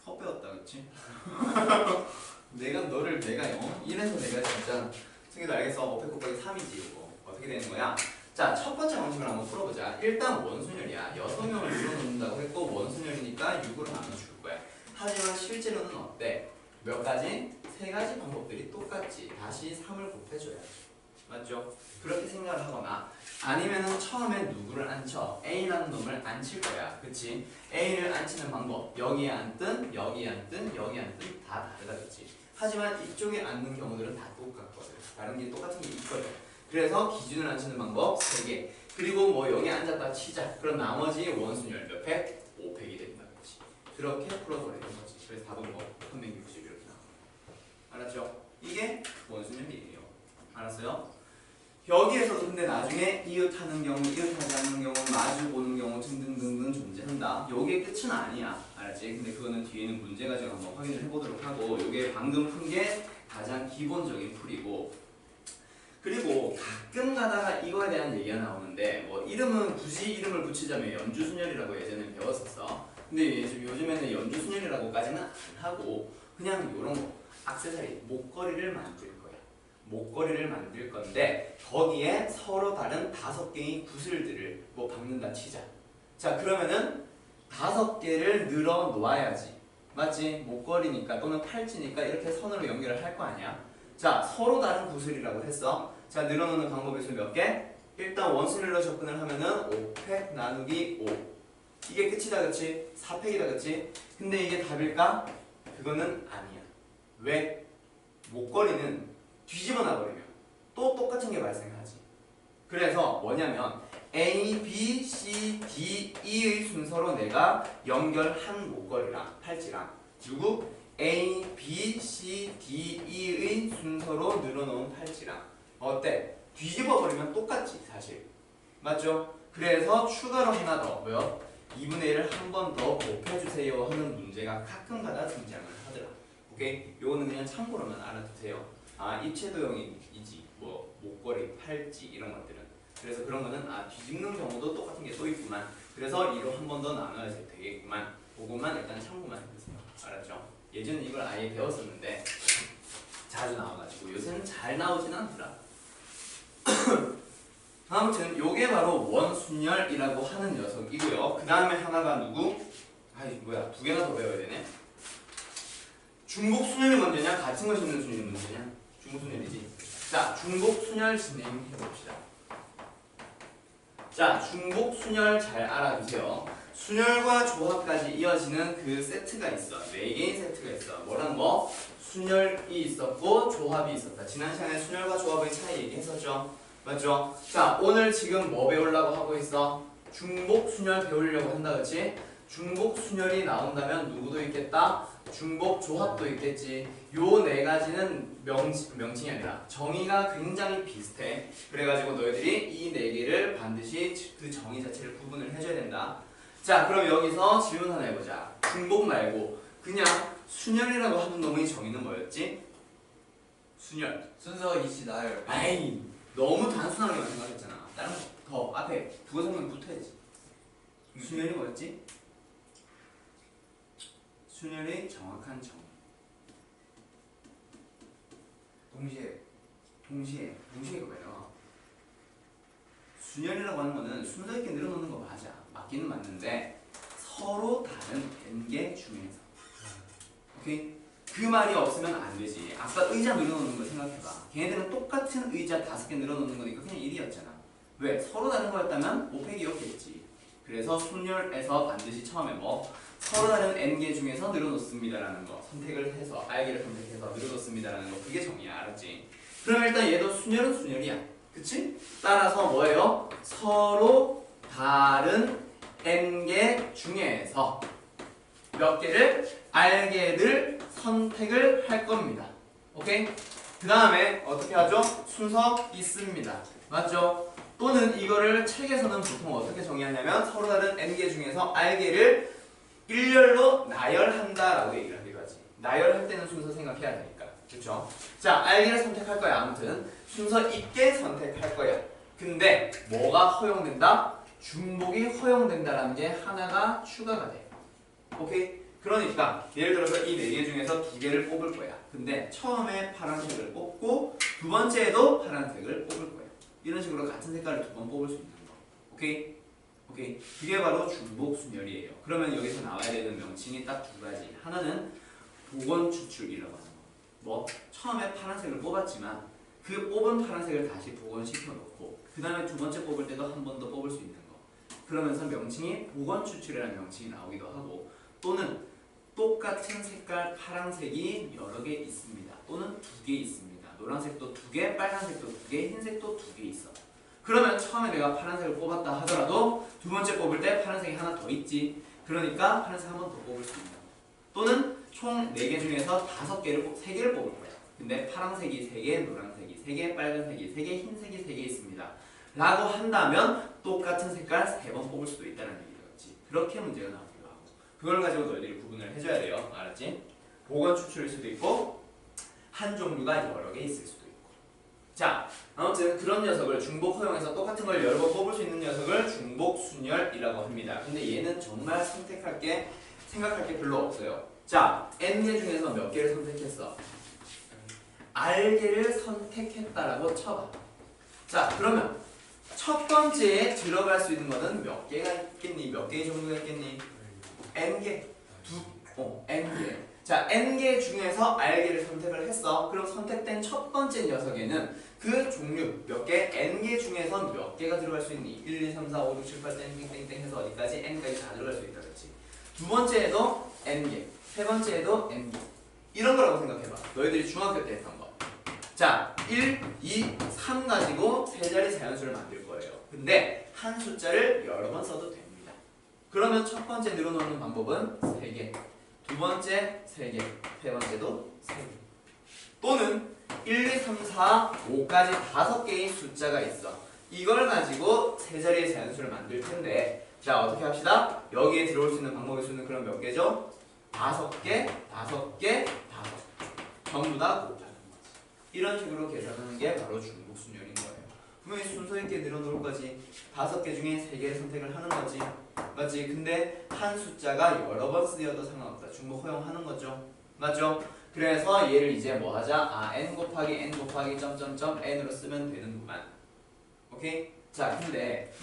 헛배웠다 그치? 내가 이래서 내가 진짜 승희도 알겠어. 500 곱하기 3이지 이거 어떻게 되는 거야? 자, 첫 번째 방식을 한번 풀어보자. 일단 원순열이야. 6명을 늘어놓는다고 했고 원순열이니까 6으로 나눠줄 거야. 하지만 실제로는 어때? 몇 가지? 3가지 방법들이 똑같지. 다시 3을 곱해줘야지. 맞죠? 그렇게 생각을 하거나 아니면은 처음에 누구를 앉혀? A라는 놈을 앉힐 거야. 그치? A를 앉히는 방법 여기에 앉든 여기에 앉든 여기에 앉든 다 다르다겠지. 하지만 이쪽에 앉는 경우들은 다 똑같거든. 다른 게 똑같은 게 있거든. 그래서 기준을 앉히는 방법 3개. 그리고 뭐 여기 앉았다 치자. 그럼 나머지 원순열 몇 팩? 5팩이 된다. 그치? 그렇게 풀어버리는 거지. 그래서 답은 뭐 360 이렇게 나와. 알았죠? 이게 원순열이에요. 알았어요? 여기에서도 근데 나중에 이웃하는 경우, 이웃하지 않는 경우, 마주 보는 경우 등등등등 존재한다. 요게 끝은 아니야. 알았지? 근데 그거는 뒤에는 문제 가지고 한번 확인을 해보도록 하고 요게 방금 푼 게 가장 기본적인 풀이고 그리고 가끔 가다가 이거에 대한 얘기가 나오는데 뭐 이름은 굳이 이름을 붙이자면 연주순열이라고 예전에 배웠었어. 근데 요즘에는 연주순열이라고까지는 안 하고 그냥 요런 거 액세서리, 목걸이를 만들 거야. 목걸이를 만들 건데 거기에 서로 다른 5개의 구슬들을 뭐 박는다 치자. 자 그러면은 5개를 늘어 놓아야지. 맞지? 목걸이니까 또는 팔찌니까 이렇게 선으로 연결을 할 거 아니야. 자 서로 다른 구슬이라고 했어. 자 늘어놓는 방법의 수 몇 개? 일단 원순일로 접근을 하면은 5팩 나누기 5 이게 끝이다 그치? 4팩이다 그치? 근데 이게 답일까? 그거는 아니야. 왜? 목걸이는 뒤집어 놔버리면 또 똑같은 게 발생하지. 그래서 뭐냐면 A, B, C, D, E의 순서로 내가 연결한 목걸이랑 팔찌랑 그리고 A, B, C, D, E의 순서로 늘어놓은 팔찌랑 어때? 뒤집어 버리면 똑같지 사실. 맞죠? 그래서 추가로 하나 더 뭐요? 2분의 1을 한 번 더 곱해주세요 하는 문제가 가끔가다 등장을 하더라. 오케이? 요거는 그냥 참고로만 알아두세요. 아 입체도형이지 뭐 목걸이, 팔찌 이런 것들은. 그래서 그런 거는 아 뒤집는 경우도 똑같은 게 또 있구만. 그래서 이로 한 번 더 나눠야 되겠구만. 그것만 일단 참고만 해주세요. 알았죠? 예전에 이걸 아예 배웠었는데 자주 나와가지고 요새는 잘 나오진 않더라. 아무튼 요게 바로 원순열이라고 하는 녀석이고요. 그 다음에 하나가 누구? 아이 뭐야 2개나 더 배워야 되네. 중복순열이 먼저냐? 같은 것이 있는 순열이 문제냐? 중복순열이지. 자 중복순열 진행해봅시다. 자 중복순열 잘 알아두세요. 순열과 조합까지 이어지는 그 세트가 있어. 4개의 세트가 있어. 뭐랑 뭐? 순열이 있었고 조합이 있었다. 지난 시간에 순열과 조합의 차이 얘기했었죠. 맞죠? 자 오늘 지금 뭐 배우려고 하고 있어? 중복순열 배우려고 한다 그치? 중복순열이 나온다면 누구도 있겠다? 중복조합도 있겠지. 요 4가지는 명칭이 아니라 정의가 굉장히 비슷해. 그래가지고 너희들이 이 4개를 반드시 그 정의 자체를 구분을 해줘야 된다. 자 그럼 여기서 질문 하나 해보자. 중복 말고 그냥 순열이라고 하는 놈의 정의는 뭐였지? 순열 순서 이시 나열. 아이 너무 단순하게만 생각했잖아. 다른 더 앞에 부호성명 붙어야지. 순열이 뭐였지? 순열의 정확한 정의. 동시에가 뭐예요? 순열이라고 하는 거는 순서 있게 늘어놓는 거 맞아. 맞기는 맞는데 서로 다른 n개 중에서. 오케이? 그 말이 없으면 안 되지. 아까 의자 늘어놓는 거 생각해봐. 걔네들은 똑같은 의자 5개 늘어놓는 거니까 그냥 1이었잖아. 왜? 서로 다른 거였다면 5팩이었겠지. 그래서 순열에서 반드시 처음에 뭐 서로 다른 n개 중에서 늘어놓습니다라는 거 선택을 해서 R개를 선택해서 늘어놓습니다라는 거 그게 정의야. 알았지? 그럼 일단 얘도 순열은 순열이야. 그치? 따라서 뭐예요? 서로 다른 n개 중에서 몇 개를? R개를 선택을 할 겁니다. 오케이? 그 다음에 어떻게 하죠? 순서 있습니다. 맞죠? 또는 이거를 책에서는 보통 어떻게 정의하냐면 서로 다른 n개 중에서 R개를 일렬로 나열한다라고 얘기를 하기로 하지. 나열할 때는 순서 생각해야 되니까. 그쵸? 자, R개를 선택할 거야. 아무튼 순서 있게 선택할 거야. 근데 뭐가 허용된다? 중복이 허용된다라는 게 하나가 추가가 돼. 오케이? 그러니까 예를 들어서 이 4개 중에서 2개를 뽑을 거야. 근데 처음에 파란색을 뽑고 두 번째에도 파란색을 뽑을 거야. 이런 식으로 같은 색깔을 2번 뽑을 수 있는 거. 오케이? 오케이? 그게 바로 중복순열이에요. 그러면 여기서 나와야 되는 명칭이 딱 2가지. 하나는 복원추출이라고 하는 거. 뭐 처음에 파란색을 뽑았지만 그 뽑은 파란색을 다시 복원시켜 놓고 그 다음에 두 번째 뽑을 때도 한 번 더 뽑을 수 있는 거. 그러면서 명칭이 복원추출이라는 명칭이 나오기도 하고 또는 똑같은 색깔 파란색이 여러 개 있습니다. 또는 2개 있습니다. 노란색도 2개, 빨간색도 2개, 흰색도 2개 있어. 그러면 처음에 내가 파란색을 뽑았다 하더라도 두 번째 뽑을 때 파란색이 하나 더 있지. 그러니까 파란색 한 번 더 뽑을 수 있는 거. 또는 총 4개 중에서 3개를 뽑을 거야. 근데 파란색이 3개, 노란색이 3개, 빨간색이 3개, 흰색이 3개 있습니다. 라고 한다면 똑같은 색깔 3번 뽑을 수도 있다는 얘기겠지. 그렇게 문제가 나오기도 하고 그걸 가지고 너희들이 구분을 해줘야 돼요. 알았지? 복원 추출일 수도 있고 한 종류가 여러 개 있을 수도 있고. 자, 아무튼 그런 녀석을 중복 허용해서 똑같은 걸 여러 번 뽑을 수 있는 녀석을 중복순열이라고 합니다. 근데 얘는 정말 생각할 게 별로 없어요. 자, n개 중에서 몇 개를 선택했어? 알게를 선택했다라고 쳐봐. 자, 그러면 첫 번째에 들어갈 수 있는 거는 몇 개가 있겠니? 몇 개의 종류가 있겠니? n개. n개. 자, n개 중에서 알게를 선택을 했어. 그럼 선택된 첫 번째 녀석에는 그 종류 몇 개, n개 중에서 몇 개가 들어갈 수 있니? 1, 2, 3, 4, 5, 6, 7, 8, 땡땡땡 해서 어디까지? n까지 다 들어갈 수 있다 그랬지. 두 번째에도 n개, 세 번째에도 n개. 이런 거라고 생각해봐. 너희들이 중학교 때 했던 거. 자, 1, 2, 3 가지고 세 자리 자연수를 만들 거예요. 근데 한 숫자를 여러 번 써도 됩니다. 그러면 첫 번째 늘어놓는 방법은 3개, 두 번째 3개, 세 번째도 3개. 또는 1, 2, 3, 4, 5까지 5개의 숫자가 있어. 이걸 가지고 세 자리의 자연수를 만들 텐데, 자, 어떻게 합시다? 여기에 들어올 수 있는 방법의 수는 그럼 몇 개죠? 5개, 5개, 5개. 전부 다 곱하는 거지. 이런 식으로 계산하는 게 바로 중복순열인 거예요. 분명히 순서 있게 늘어놓을 거지. 5개 중에 3개를 선택을 하는 거지. 맞지? 근데 한 숫자가 여러 번 쓰여도 상관없다. 중복 허용하는 거죠. 맞죠? 그래서 얘를 이제 뭐 하자? n 곱하기 n 곱하기 점점점 n으로 쓰면 되는구만. 오케이? 자, 근데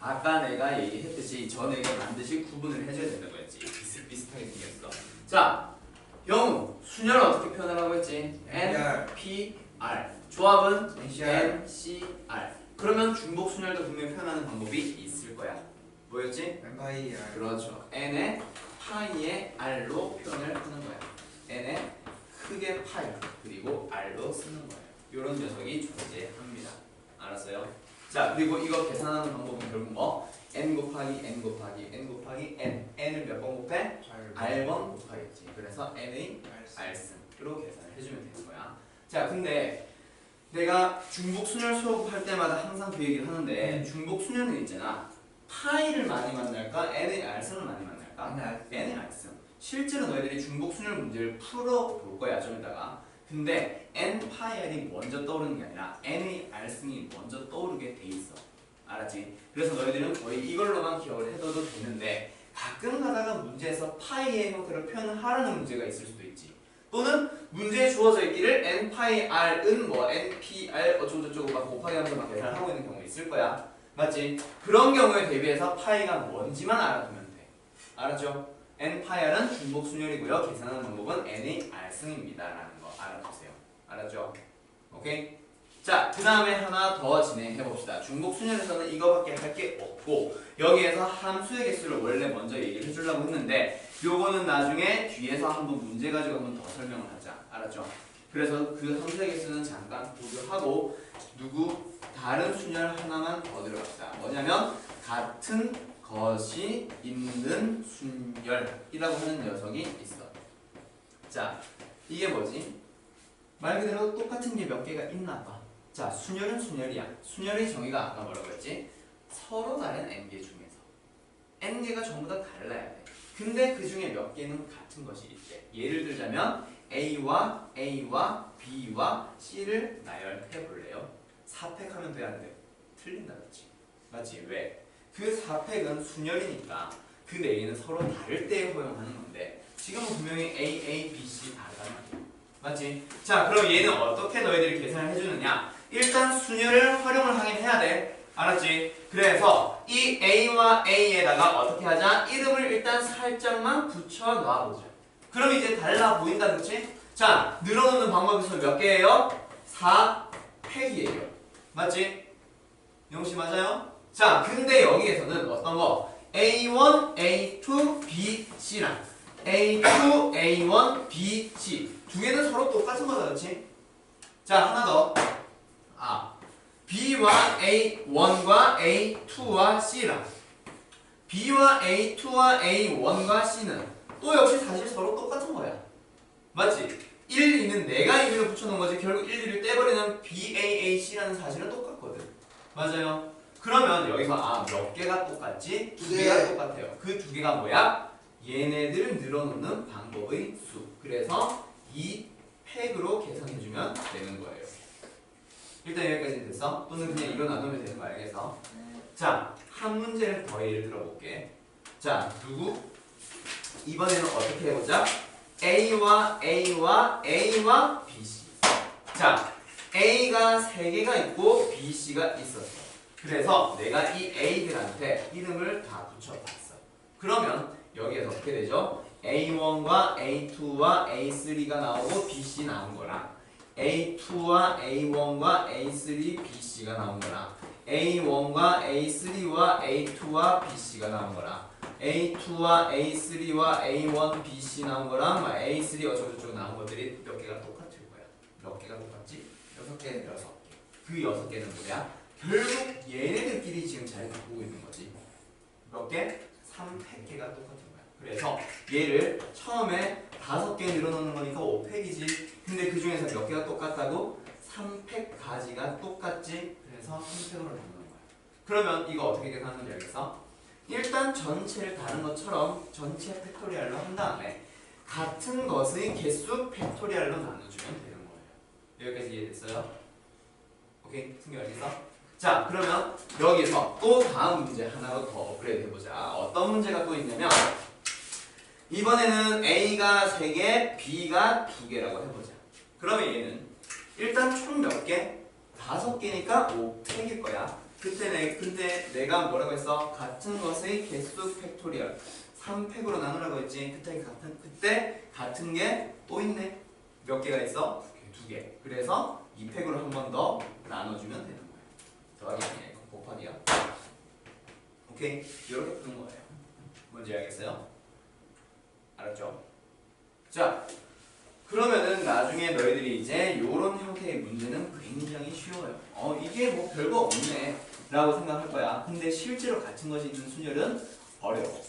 아까 내가 얘기했듯이 전에게 반드시 구분을 해줘야 된다고 했지. 비슷비슷하게 생겼어. 자, 영우, 순열은 어떻게 표현하라고 했지? n, p, r. 조합은 n, c, r. 그러면 중복 순열도 분명히 표현하는 방법이 있을 거야. 뭐였지? n 파이 r. 그렇죠. n의 파이의 r로 표현을 하는 거야. n의 크게 파이 그리고 r로 쓰는 거예요. 이런 녀석이 존재합니다. 알았어요? 자, 그리고 이거 계산하는 방법은 결국 뭐? n 곱하기 n 곱하기 n 곱하기 n. n을 몇 번 곱해? r번 곱하겠지. 그래서 n의 r승으로 계산을 해주면 되는 거야. 자, 근데 내가 중복순열 수업할 때마다 항상 그 얘기를 하는데 중복순열은 있잖아. 파이를 많이 만날까? n의 r승을 많이 만날까? n의 r승. 실제로 너희들이 중복순열 문제를 풀어볼 거야, 좀 이따가. 근데 n 파이 r이 먼저 떠오르는 게 아니라 n의 r승이 먼저 떠오르게 돼 있어. 알았지? 그래서 너희들은 거의 이걸로만 기억을 해둬도 되는데 가끔 가다가 문제에서 파이의 형태로 표현을 하라는 문제가 있을 수도 있지. 또는 문제에 주어져 있기를 n 파이 r은 뭐 n p r 어쩌고저쩌고 막 곱하기 하면서 막 계산을 하고 있는 경우 있을 거야. 맞지? 그런 경우에 대비해서 파이가 뭔지만 알아두면 돼. 알았죠? n 파이 r은 중복순열이고요. 계산하는 방법은 n의 r승입니다. 라는 거 알아두세요. 알았죠? 오케이? 자, 그 다음에 하나 더 진행해 봅시다. 중복순열에서는 이거밖에 할 게 없고 여기에서 함수의 개수를 원래 먼저 얘기를 해주려고 했는데 요거는 나중에 뒤에서 한번 문제 가지고 한번 더 설명을 하자. 알았죠? 그래서 그 함수의 개수는 잠깐 보류하고 다른 순열 하나만 더 들어갑시다. 뭐냐면 같은 것이 있는 순열이라고 하는 녀석이 있어. 자, 이게 뭐지? 말 그대로 똑같은 게 몇 개가 있나 봐. 자, 순열은 순열이야. 순열의 정의가 아까 뭐라고 했지? 서로 다른 n개 중에서 n개가 전부 다 달라야 돼. 근데 그 중에 몇 개는 같은 것이 있대. 예를 들자면 A와 B와 C를 나열해 볼래요? 4팩하면 돼, 안 돼? 틀린다 그렇지? 맞지? 왜? 그 4팩은 순열이니까 그 4개는 서로 다를 때 허용하는 건데 지금은 분명히 A, B, C 다르단 말이야. 맞지? 자, 그럼 얘는 어떻게 너희들이 계산을 해주느냐? 일단 순열을 활용을 하긴 해야 돼. 알았지? 그래서 이 A와 A에다가 어떻게 하자? 이름을 일단 살짝만 붙여 놔보자. 그럼 이제 달라 보인다, 그렇지? 자, 늘어놓는 방법이 몇 개예요? 4팩이에요. 맞지? 영씨 맞아요? 자, 근데 여기에서는 어떤 거? A1, A2, B, C랑 A2, A1, B, C 두 개는 서로 똑같은 거다, 그렇지? 자, 하나 더. B와 A1과 A2와 C랑 B와 A2와 A1과 C는 또 역시 사실 서로 똑같은 거야. 맞지? 1, 2는 내가 이름을 붙여놓은 거지 결국 1, 2를 떼버리는 BAAC라는 사실은 똑같거든. 맞아요? 그러면 여기서 몇 개가 똑같지? 2개가 똑같아요. 그 2개가 뭐야? 얘네들을 늘어놓는 방법의 수. 그래서 이 팩으로 계산해주면 되는 거예요. 일단 여기까지는 됐어? 또는 그냥 이거 나누면 되는 거 알겠어? 자, 한 문제를 더 예를 들어볼게. 자, 이번에는 어떻게 해보자? A와 B, C 자, A가 3개가 있고 B, C가 있었어. 그래서 내가 이 A들한테 이름을 다 붙여봤어. 그러면 여기에서 어떻게 되죠? A1과 A2와 A3가 나오고 B, C 나온 거랑 A2와 A1과 A3, B, C가 나온 거랑 A1과 A3와 A2와 B, C가 나온 거랑 A2와 A3와 A1, B, C 나온 거랑 A3 어쩌고저쩌고 나온 것들이 몇 개가 똑같을 거야. 몇 개가 똑같지? 6개, 6개. 그 6개는 뭐야? 결국 얘네들끼리 지금 잘 바꾸고 있는 거지. 몇 개? 3팩개가 똑같은 거야. 그래서 얘를 처음에 5개 늘어놓는 거니까 5팩이지. 근데 그 중에서 몇 개가 똑같다고? 3팩 가지가 똑같지. 그래서 3팩으로 나누는 거야. 그러면 이거 어떻게 계산하는지 알겠어? 일단 전체를 다른 것처럼 전체 팩토리얼로 한 다음에 같은 것의 개수 팩토리얼로 나눠주면 되는 거예요. 여기까지 이해됐어요? 오케이? 승규 알겠어? 자, 그러면 여기서 또 다음 문제 하나로 더 업그레이드 해보자. 어떤 문제가 또 있냐면 이번에는 A가 3개, B가 2개라고 해보자. 그러면 얘는 일단 총 몇 개? 5개니까 5팩일 거야. 근데 내가 뭐라고 했어? 같은 것의 개수 팩토리얼 3팩으로 나누라고 했지. 그때 같은 게 또 있네. 몇 개가 있어? 2개. 그래서 2팩으로 한 번 더 나눠주면 되는 거야. 더하기 아니야. 이거 곱하기야. 오케이? 이렇게 푸는 거예요. 뭔지 알겠어요? 알았죠? 자, 그러면은 나중에 너희들이 이제 요런 형태의 문제는 굉장히 쉬워요. 이게 뭐 별거 없네 라고 생각할 거야. 근데 실제로 같은 것이 있는 순열은 어려워.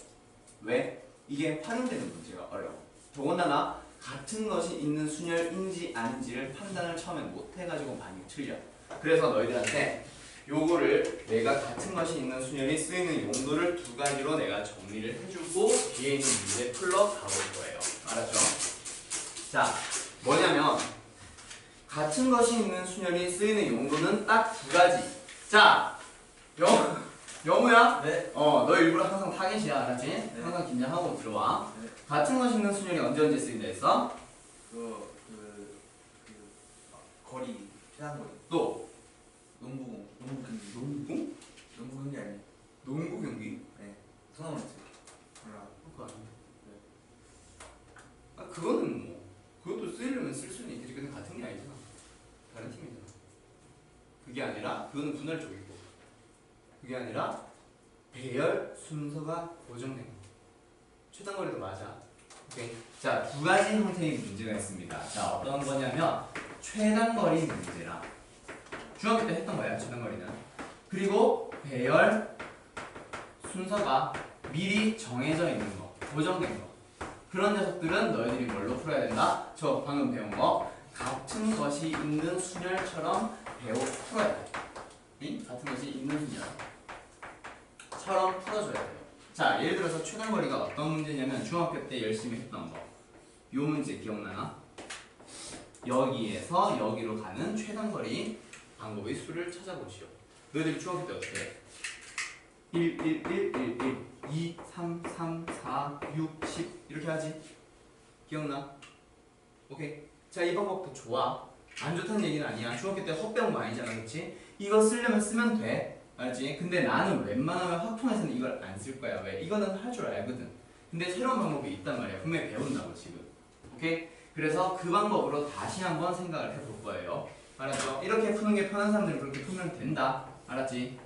왜? 이게 활용되는 문제가 어려워. 더군다나 같은 것이 있는 순열인지 아닌지를 판단을 처음에 못 해가지고 많이 틀려. 그래서 너희들한테 요거를 내가 같은 것이 있는 순열이 쓰이는 용도를 2가지로 내가 정리를 해주고 뒤에 있는 문제 풀러 가볼 거예요. 알았죠? 자, 뭐냐면 같은 것이 있는 순열이 쓰이는 용도는 딱 2가지. 자, 영우야? 네. 너 일부러 항상 타겟이야, 알았지? 네. 항상 긴장하고 들어와. 네. 같은 것이 있는 순열이 언제 쓰인다 했어? 거리, 피난 거리. 또 농구 경기. 농구? 농구 경기 아니에요? 농구 경기? 네. 토너먼트. 몰라. 그거 아니야. 아, 그거는 뭐 그것도 쓰려면 쓸 수는 있겠지. 근데 같은 게 아니잖아. 다른 팀이잖아. 그게 아니라 그거는 분할 쪽이고. 그게 아니라 배열 순서가 고정된 거. 최단거리도 맞아. 오케이. 자, 2가지 형태의 문제가 있습니다. 자, 어떤 거냐면 최단거리 문제랑 중학교 때 했던 거야, 최단거리는. 그리고 배열 순서가 미리 정해져 있는 거, 고정된 거. 그런 녀석들은 너희들이 뭘로 풀어야 된다? 저 방금 배운 거 같은 것이 있는 순열처럼 풀어야 돼. 같은 것이 있는 순열처럼 풀어줘야 돼요. 자, 예를 들어서 최단거리가 어떤 문제냐면 중학교 때 열심히 했던 거. 요 문제 기억나나? 여기에서 여기로 가는 최단거리 방법의 수를 찾아보시오. 너희들이 중학교 때 어떻게 해? 1, 1, 1, 1, 1, 2, 3, 3, 4, 6, 10 이렇게 하지? 기억나? 오케이. 자, 이 방법도 좋아. 안 좋다는 얘기는 아니야. 중학교 때 헛배운 거 아니잖아, 그렇지? 이거 쓰려면 쓰면 돼. 알지? 근데 나는 웬만하면 확통에서는 이걸 안 쓸 거야. 왜? 이거는 할 줄 알거든. 근데 새로운 방법이 있단 말이야. 분명히 배운다고 지금. 오케이? 그래서 그 방법으로 다시 한번 생각을 해볼 거예요. 알았죠? 이렇게 푸는 게 편한 사람들은 그렇게 풀면 된다. 알았지?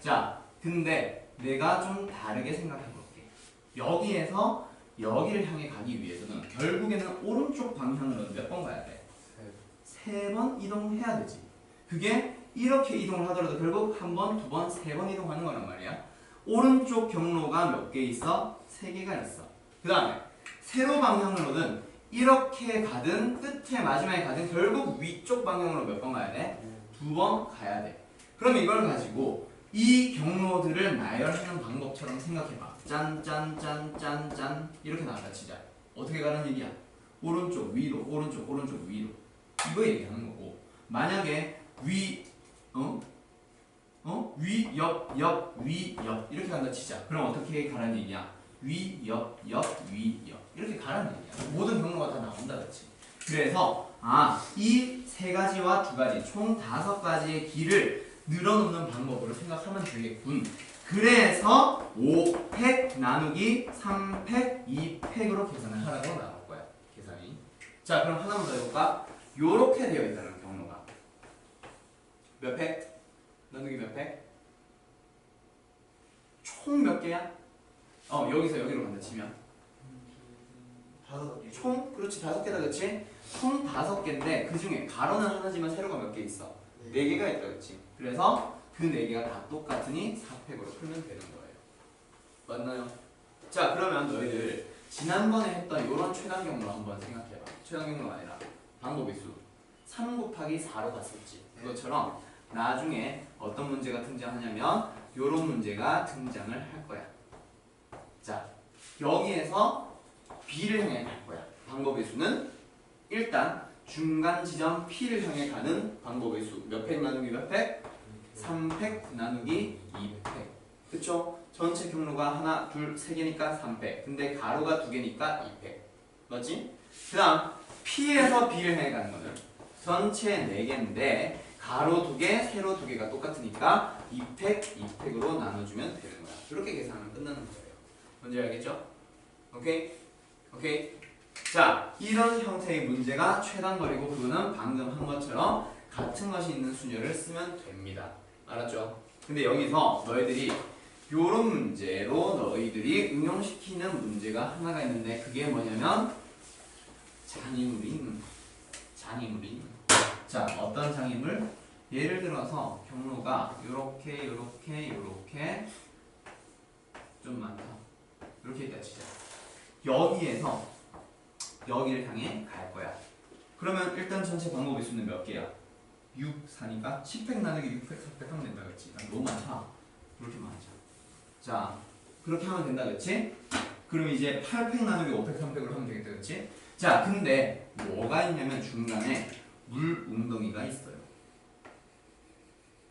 자, 근데 내가 좀 다르게 생각해 볼게. 여기에서 여기를 향해 가기 위해서는 결국에는 오른쪽 방향으로 몇 번 가야 돼? 3번 이동해야 되지. 그게 이렇게 이동을 하더라도 결국 한 번, 2번, 3번 이동하는 거란 말이야. 오른쪽 경로가 몇 개 있어? 3개가 있어. 그 다음에 세로 방향으로는 이렇게 가든 끝에 마지막에 가든 결국 위쪽 방향으로 몇 번 가야 돼? 2번 가야 돼. 그럼 이걸 가지고 이 경로들을 나열하는 방법처럼 생각해봐. 짠, 짠, 짠, 짠, 짠 이렇게 나왔다 치자. 어떻게 가는 얘기야? 오른쪽 위로, 오른쪽, 오른쪽 위로. 이거 얘기하는 거고. 만약에 위, 위, 옆, 옆, 위, 옆 이렇게 간다 치자. 그럼 어떻게 가라는 얘기야? 위, 옆, 옆, 위, 옆 이렇게 가라는 얘기야. 모든 경로가 다 나온다 그렇지. 그래서 이 세 가지와 두 가지 총 5가지의 길을 늘어놓는 방법으로 생각하면 되겠군. 그래서 5팩 나누기 3팩 2팩으로 계산을 하라고 나올 거야. 계산이. 자, 그럼 하나만 더 해볼까? 요렇게 되어 있다는 경로가 몇 팩? 나누기 몇 팩? 총 몇 개야? 여기서 여기로 간다 치면 5개. 총? 그렇지 5개다 그렇지? 총 5개인데 그 중에 가로는 하나지만 세로가 몇 개 있어? 4개가 있다 그렇지? 그래서 그 4개가 다 똑같으니 4팩으로 풀면 되는 거예요. 맞나요? 자, 그러면 너희들 지난번에 했던 이런 최단 경로 한번 생각해봐. 최단 경로가 아니라 방법의 수 3 곱하기 4로 갔었지. 그것처럼 나중에 어떤 문제가 등장하냐면 이런 문제가 등장을 할 거야. 자, 여기에서 B를 향해 갈 거야. 방법의 수는 일단 중간 지점 P를 향해 가는 방법의 수 몇 팩 나누기 몇 팩? 3팩 나누기 2팩. 그쵸? 전체 경로가 하나, 둘, 세 개니까 3팩. 근데 가로가 2개니까 2팩. 맞지? 그 다음 P에서 B를 향해 가는 거는 전체 4개인데 가로 2개, 세로 2개가 똑같으니까 2팩, 2팩으로 나눠주면 되는 거야. 이렇게 계산하면 끝나는 거예요. 뭔지 알겠죠? 오케이? 오케이? 자, 이런 형태의 문제가 최단거리고 그거는 방금 한 것처럼 같은 것이 있는 수녀를 쓰면 됩니다. 알았죠? 근데 여기서 너희들이 요런 문제로 너희들이 응용시키는 문제가 하나가 있는데 그게 뭐냐면 장애물이 있는 거. 장애물이 있는 거. 자, 어떤 장애물? 예를 들어서 경로가 요렇게 요렇게 요렇게 좀 많다. 이렇게 있다 치자. 여기에서 여기를 향해 갈 거야. 그러면 일단 전체 방법의 수는 몇 개야? 6, 4니까 10팩 나누기 6팩, 4팩 하면 된다 그랬지? 난 너무 많다. 그렇게 많자. 자, 그렇게 하면 된다 그랬지? 그럼 이제 8팩 나누기 5팩, 3팩으로 하면 되겠다 그랬지? 자, 근데 뭐가 있냐면 중간에 물 웅덩이가 있어요.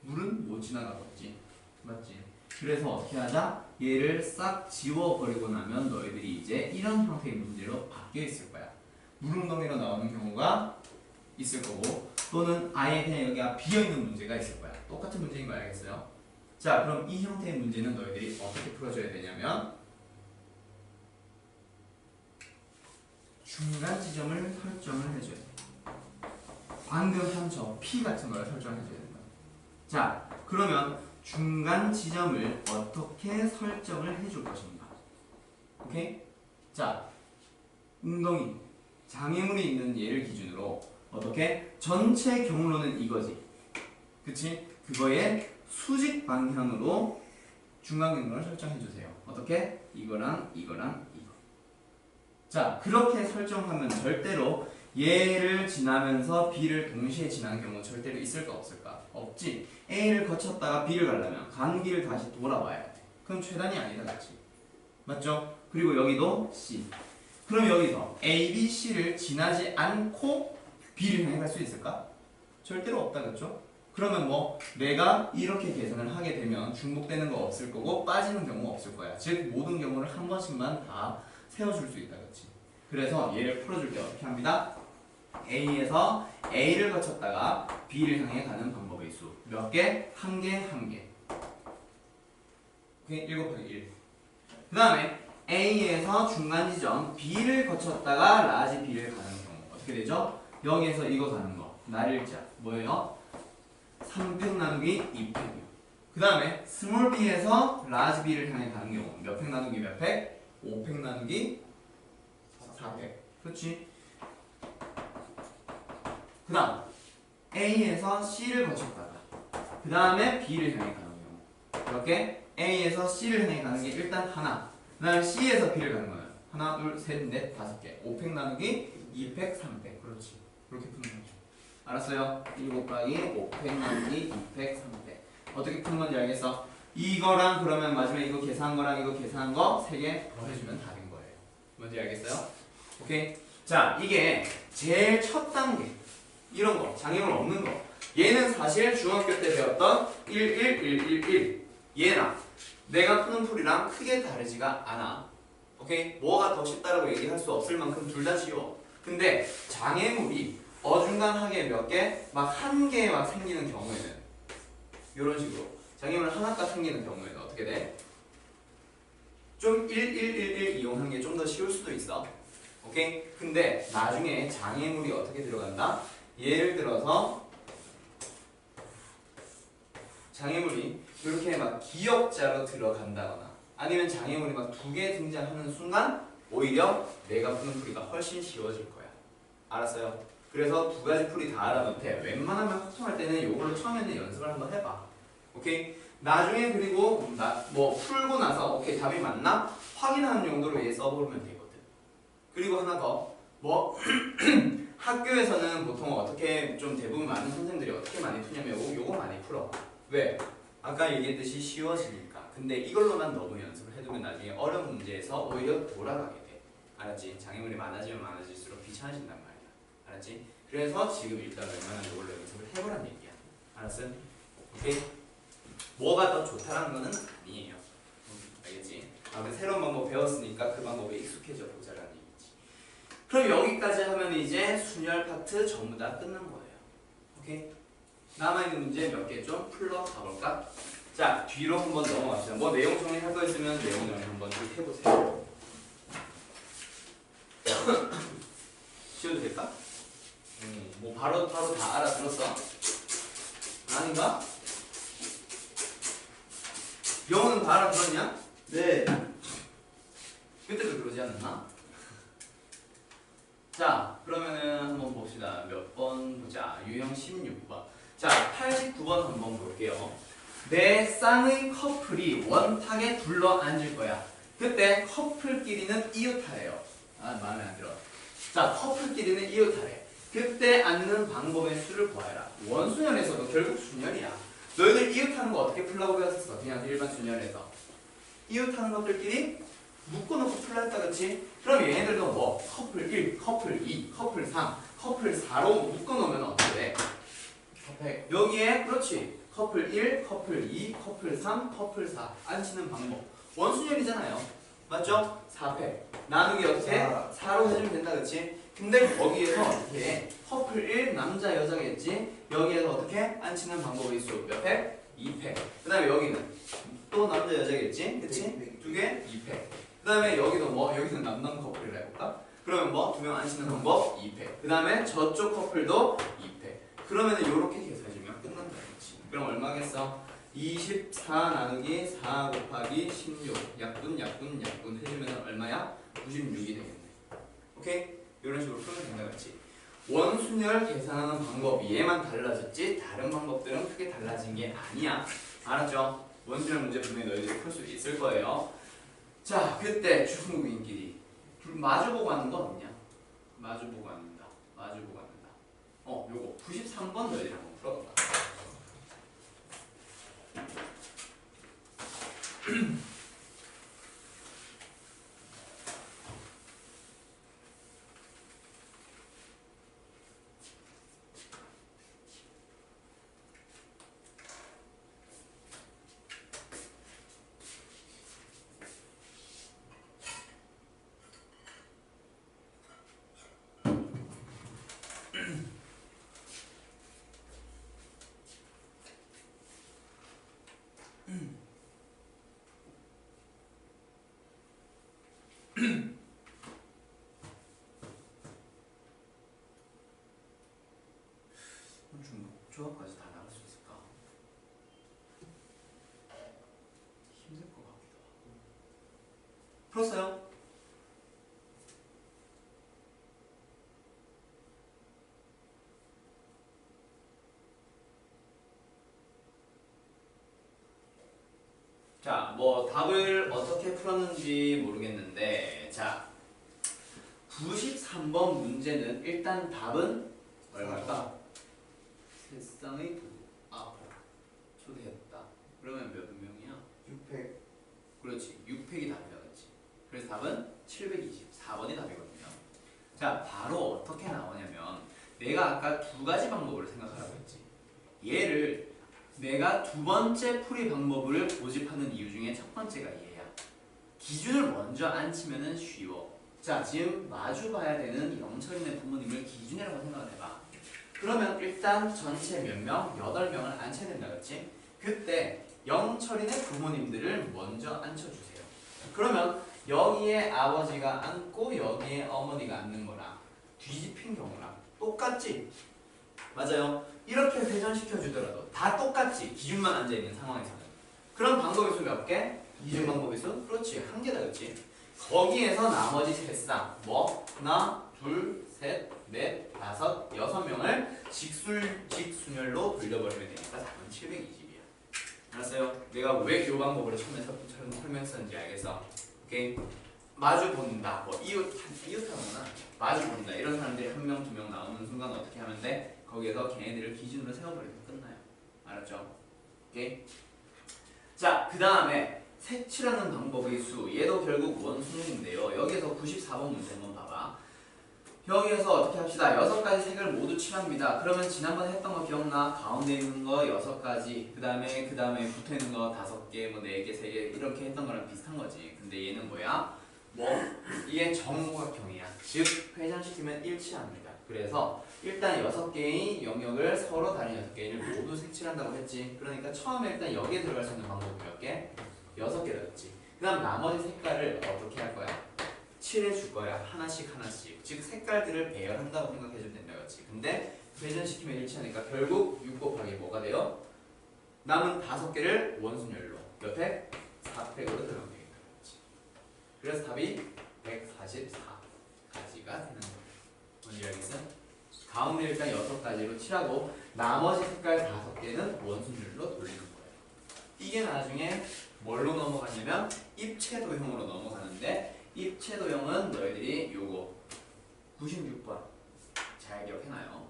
물은 못 지나가겠지. 맞지? 그래서 어떻게 하자? 얘를 싹 지워버리고 나면 너희들이 이제 이런 형태의 문제로 바뀌어 있을 거야. 물웅덩이로 나오는 경우가 있을 거고 또는 아예 그냥 여기가 비어있는 문제가 있을 거야. 똑같은 문제인 거 알겠어요? 자, 그럼 이 형태의 문제는 너희들이 어떻게 풀어줘야 되냐면 중간 지점을 설정을 해줘야 돼. 방금 한 저 P 같은 걸 설정해줘야 된다. 자, 그러면 중간 지점을 어떻게 설정을 해줄 것인가? 오케이? 자, 웅덩이, 장애물이 있는 얘를 기준으로 어떻게? 전체 경로는 이거지. 그치? 그거의 수직 방향으로 중간 경로를 설정해주세요. 어떻게? 이거랑 이거랑 이거. 자, 그렇게 설정하면 절대로 얘를 지나면서 B를 동시에 지나는 경우 절대로 있을까 없을까? 없지. A를 거쳤다가 B를 가려면 가는 길을 다시 돌아와야 돼. 그럼 최단이 아니다, 그렇지? 맞죠? 그리고 여기도 C. 그럼 여기서 A, B, C를 지나지 않고 B를 향해 갈 수 있을까? 절대로 없다, 그렇죠? 그러면 뭐 내가 이렇게 계산을 하게 되면 중복되는 거 없을 거고 빠지는 경우 없을 거야. 즉 모든 경우를 한 번씩만 다 세워줄 수 있다, 그렇지? 그래서 얘를 풀어줄 때 어떻게 합니다? A에서 A를 거쳤다가 B를 향해 가는 방법의 수 몇 개? 한 개, 한 개. 오케이? 1 곱하기 1. 그 다음에 A에서 중간 지점 B를 거쳤다가 라지 B를 가는 경우 어떻게 되죠? 여기에서 이거 가는 거 날일자 뭐예요? 3팩 나누기 2팩이요. 그 다음에 스몰 b에서 라지 b를 향해 가는 경우 몇 팩 나누기 몇 팩? 5팩 나누기 4팩. 그렇지? 그 다음 A에서 C를 거쳤다가 그 다음에 B를 향해 가는 경우 몇 개? A에서 C를 향해 가는 게 일단 하나. 그 다음에 C에서 B를 가는 거는 하나, 둘, 셋, 넷, 5개. 5팩 나누기 2팩, 3팩. 그렇지. 그렇게 푸는 거죠. 알았어요? 1 곱하기 5팩 나누기 2팩, 3팩. 어떻게 푸는 건지 알겠어? 이거랑 그러면 마지막에 이거 계산한 거랑 이거 계산한 거 3개 더해주면 다 된 거예요. 뭔지 알겠어요? 오케이? 자, 이게 제일 첫 단계. 이런 거, 장애물 없는 거. 얘는 사실 중학교 때 배웠던 1, 1, 1, 1, 1. 얘나 내가 푸는 풀이랑 크게 다르지가 않아. 오케이? 뭐가 더 쉽다라고 얘기할 수 없을 만큼 둘 다 쉬워. 근데 장애물이 어중간하게 몇 개? 막 한 개 막 생기는 경우에는 이런 식으로 장애물 하나가 생기는 경우에는 어떻게 돼? 좀 1111 이용하는 게 좀 더 쉬울 수도 있어. 오케이? 근데 나중에 장애물이 어떻게 들어간다? 예를 들어서 장애물이 이렇게 막 기역자로 들어간다거나 아니면 장애물이 막 두 개 등장하는 순간 오히려 내가 푸는 풀이가 훨씬 쉬워질 거야. 알았어요? 그래서 두 가지 풀이 다 알아놓되 웬만하면 확정할 때는 이걸로 처음에는 연습을 한번 해봐. 오케이? 나중에 그리고 뭐 풀고 나서 오케이 답이 맞나? 확인하는 용도로 얘 써보면 되거든. 그리고 하나 더. 뭐 학교에서는 보통 어떻게 좀 대부분 많은 선생님들이 어떻게 많이 푸냐면 요거 많이 풀어. 왜? 아까 얘기했듯이 쉬워지니까. 근데 이걸로만 너무 연습을 해두면 나중에 어려운 문제에서 오히려 돌아가게 돼. 알았지? 장애물이 많아지면 많아질수록 귀찮아진단 말이야. 알았지? 그래서 지금 일단 웬만하면 이걸로 연습을 해보란 얘기야. 알았어? 오케이? 뭐가 더 좋다라는 거는 아니에요. 알겠지? 아무튼 새로운 방법 배웠으니까 그 방법에 익숙해져 보자라는 얘기지. 그럼 여기까지 하면 이제 순열 파트 전부 다 끝난 거예요. 오케이? 남아있는 문제 몇 개 좀 풀러 가볼까? 자, 뒤로 한번 넘어갑시다. 뭐 내용 정리할 거 있으면 내용 정리 한번 쭉 해보세요. 쉬어도 될까? 뭐 바로 다 알아들었어? 아닌가? 영어는 다 알아들었냐? 네. 그때도 그러지 않았나? 자, 그러면은 한번 봅시다. 몇 번 보자. 유형 16번. 자, 89번 한번 볼게요. 내 쌍의 커플이 원탁에 둘러 앉을 거야. 그때 커플끼리는 이웃하래요. 아, 마음에 안 들어. 자, 커플끼리는 이웃하래. 그때 앉는 방법의 수를 구하라. 원순열에서도 결국 순열이야. 너희들 이웃하는 거 어떻게 풀라고 배웠었어? 그냥 일반 순열에서. 이웃하는 것들끼리 묶어놓고 풀라 했다, 그치? 그럼 얘네들도 뭐 커플 1, 커플 2, 커플 3, 커플 4로 묶어놓으면 어떻게 돼? 여기에 그렇지. 커플 1, 커플 2, 커플 3, 커플 4 앉히는 방법. 원순열이잖아요. 맞죠? 4팩. 나누기 어떻게? 4로 해주면 된다, 그치? 근데 거기에서 어떻게 해? 커플 1, 남자, 여자겠지? 여기에서 어떻게? 앉히는 방법의 수 몇 팩? 2팩. 그 다음에 여기는 또 남자, 여자겠지? 그치? 두 개? 2팩. 그 다음에 여기도 뭐? 여기는 남남 커플이라 해볼까? 그러면 뭐? 두 명 앉히는 방법? 2팩. 그 다음에 저쪽 커플도 2팩. 그러면은 요렇게 계산해주면 끝난다, 그치? 그럼 얼마겠어? 24 나누기 4 곱하기 16 약분 해주면 얼마야? 96이 되겠네. 오케이? 이런 식으로 풀면 된다, 그렇지? 원순열 계산하는 방법 얘만 달라졌지 다른 방법들은 크게 달라진 게 아니야. 알았죠? 원순열 문제 분명히 너희들이 풀 수 있을 거예요. 자, 그때 중국인끼리 마주보고 하는 거 없냐? 마주보고 합니다. 마주보고 합니다. 요거 93번 너희들이 한번 풀어봐. 조합까지 다 나갈 수 있을까? 힘들 것 같기도 하고. 풀었어요? 자, 뭐 답을 어떻게 풀었는지 모르겠는데, 자, 93번 문제는 일단 답은 얼마일까? 세상의 두 초대했다. 그러면 몇 명이야? 6팩. 그렇지. 6팩이 답이다, 그렇지. 그래서 답은 724번이 답이거든요. 자, 바로 어떻게 나오냐면 내가 아까 두 가지 방법을 생각하라고 했지. 얘를 내가 두 번째 풀이 방법을 고집하는 이유 중에 첫 번째가 얘야. 기준을 먼저 안 치면은 쉬워. 자, 지금 마주 봐야 되는 영철이네 부모님을 기준이라고 생각을 해봐. 그러면 일단 전체 몇 명? 8명을 앉혀야 된다 그랬지? 그때 영철이네 부모님들을 먼저 앉혀주세요. 그러면 여기에 아버지가 앉고 여기에 어머니가 앉는 거랑 뒤집힌 경우랑 똑같지? 맞아요. 이렇게 회전시켜 주더라도 다 똑같지? 기준만 앉아있는 상황에서는. 그럼 방법의 수 몇 개? 이중 방법의 수? 그렇지. 한 개다 그렇지? 거기에서 나머지 세 쌍. 뭐? 하나, 둘, 셋, 넷, 다섯, 6명을 직순열로 돌려버리면 되니까 답은 720이야. 알았어요? 내가 왜 이 방법으로 처음에 설명했었는지 알겠어? 오케이? 마주 본다. 뭐 이웃하거나 마주 본다. 이런 사람들이 1명, 2명 나오는 순간 어떻게 하면 돼? 거기에서 걔네들을 기준으로 세워버리면 끝나요. 알았죠? 오케이? 자, 그 다음에 색칠하는 방법의 수. 얘도 결국 원순인데요. 여기에서 94번 문제 한번 봐봐. 여기에서 어떻게 합시다. 6가지 색을 모두 칠합니다. 그러면 지난번에 했던 거 기억나? 가운데 있는 거 6가지, 그 다음에 붙어있는 거 5개, 뭐 4개, 3개 이렇게 했던 거랑 비슷한 거지. 근데 얘는 뭐야? 뭐? 이게 정五角형이야. 즉 회전시키면 일치합니다. 그래서 일단 6개의 영역을 서로 다른 6개를 모두 색칠한다고 했지. 그러니까 처음에 일단 여기에 들어갈 수 있는 방법이 몇 개? 6개다 했지. 그 다음 나머지 색깔을 어떻게 할 거야? 칠해줄 거야. 하나씩 하나씩. 즉 색깔들을 배열한다고 생각해주면 된다 그렇지. 근데 회전시키면 일치하니까 결국 6 곱하기 뭐가 돼요? 남은 5개를 원순열로 옆에 4팩으로 들어가면 되겠다 그렇지. 그래서 답이 144가지가 되는 거야. 뭔지 알겠어? 가운데 일단 6가지로 칠하고 나머지 색깔 5개는 원순열로 돌리는 거예요. 이게 나중에 뭘로 넘어가냐면 입체도형으로 넘어가는데, 입체도형은 너희들이 요거 96번 잘 기억해놔요.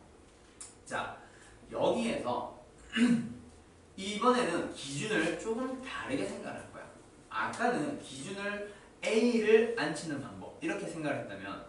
자, 여기에서 이번에는 기준을 조금 다르게 생각할 거야. 아까는 기준을 A를 앉히는 방법 이렇게 생각을 했다면,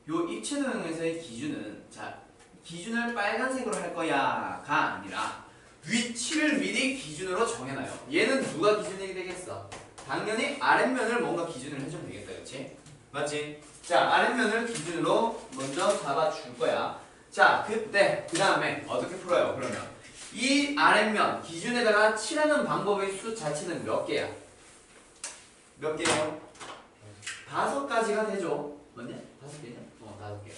요 입체도형에서의 기준은, 자, 기준을 빨간색으로 할 거야가 아니라 위치를 미리 기준으로 정해놔요. 얘는 누가 기준이 되겠어? 당연히 아랫면을 뭔가 기준을 해주면 되겠다, 그렇지? 맞지? 자, 아랫면을 기준으로 먼저 잡아줄 거야. 자, 그때 그 다음에 어떻게 풀어요? 그러면 이 아랫면 기준에다가 칠하는 방법의 수 자체는 몇 개야? 몇 개예요? 5가지가 되죠. 맞냐? 5개냐? 5개.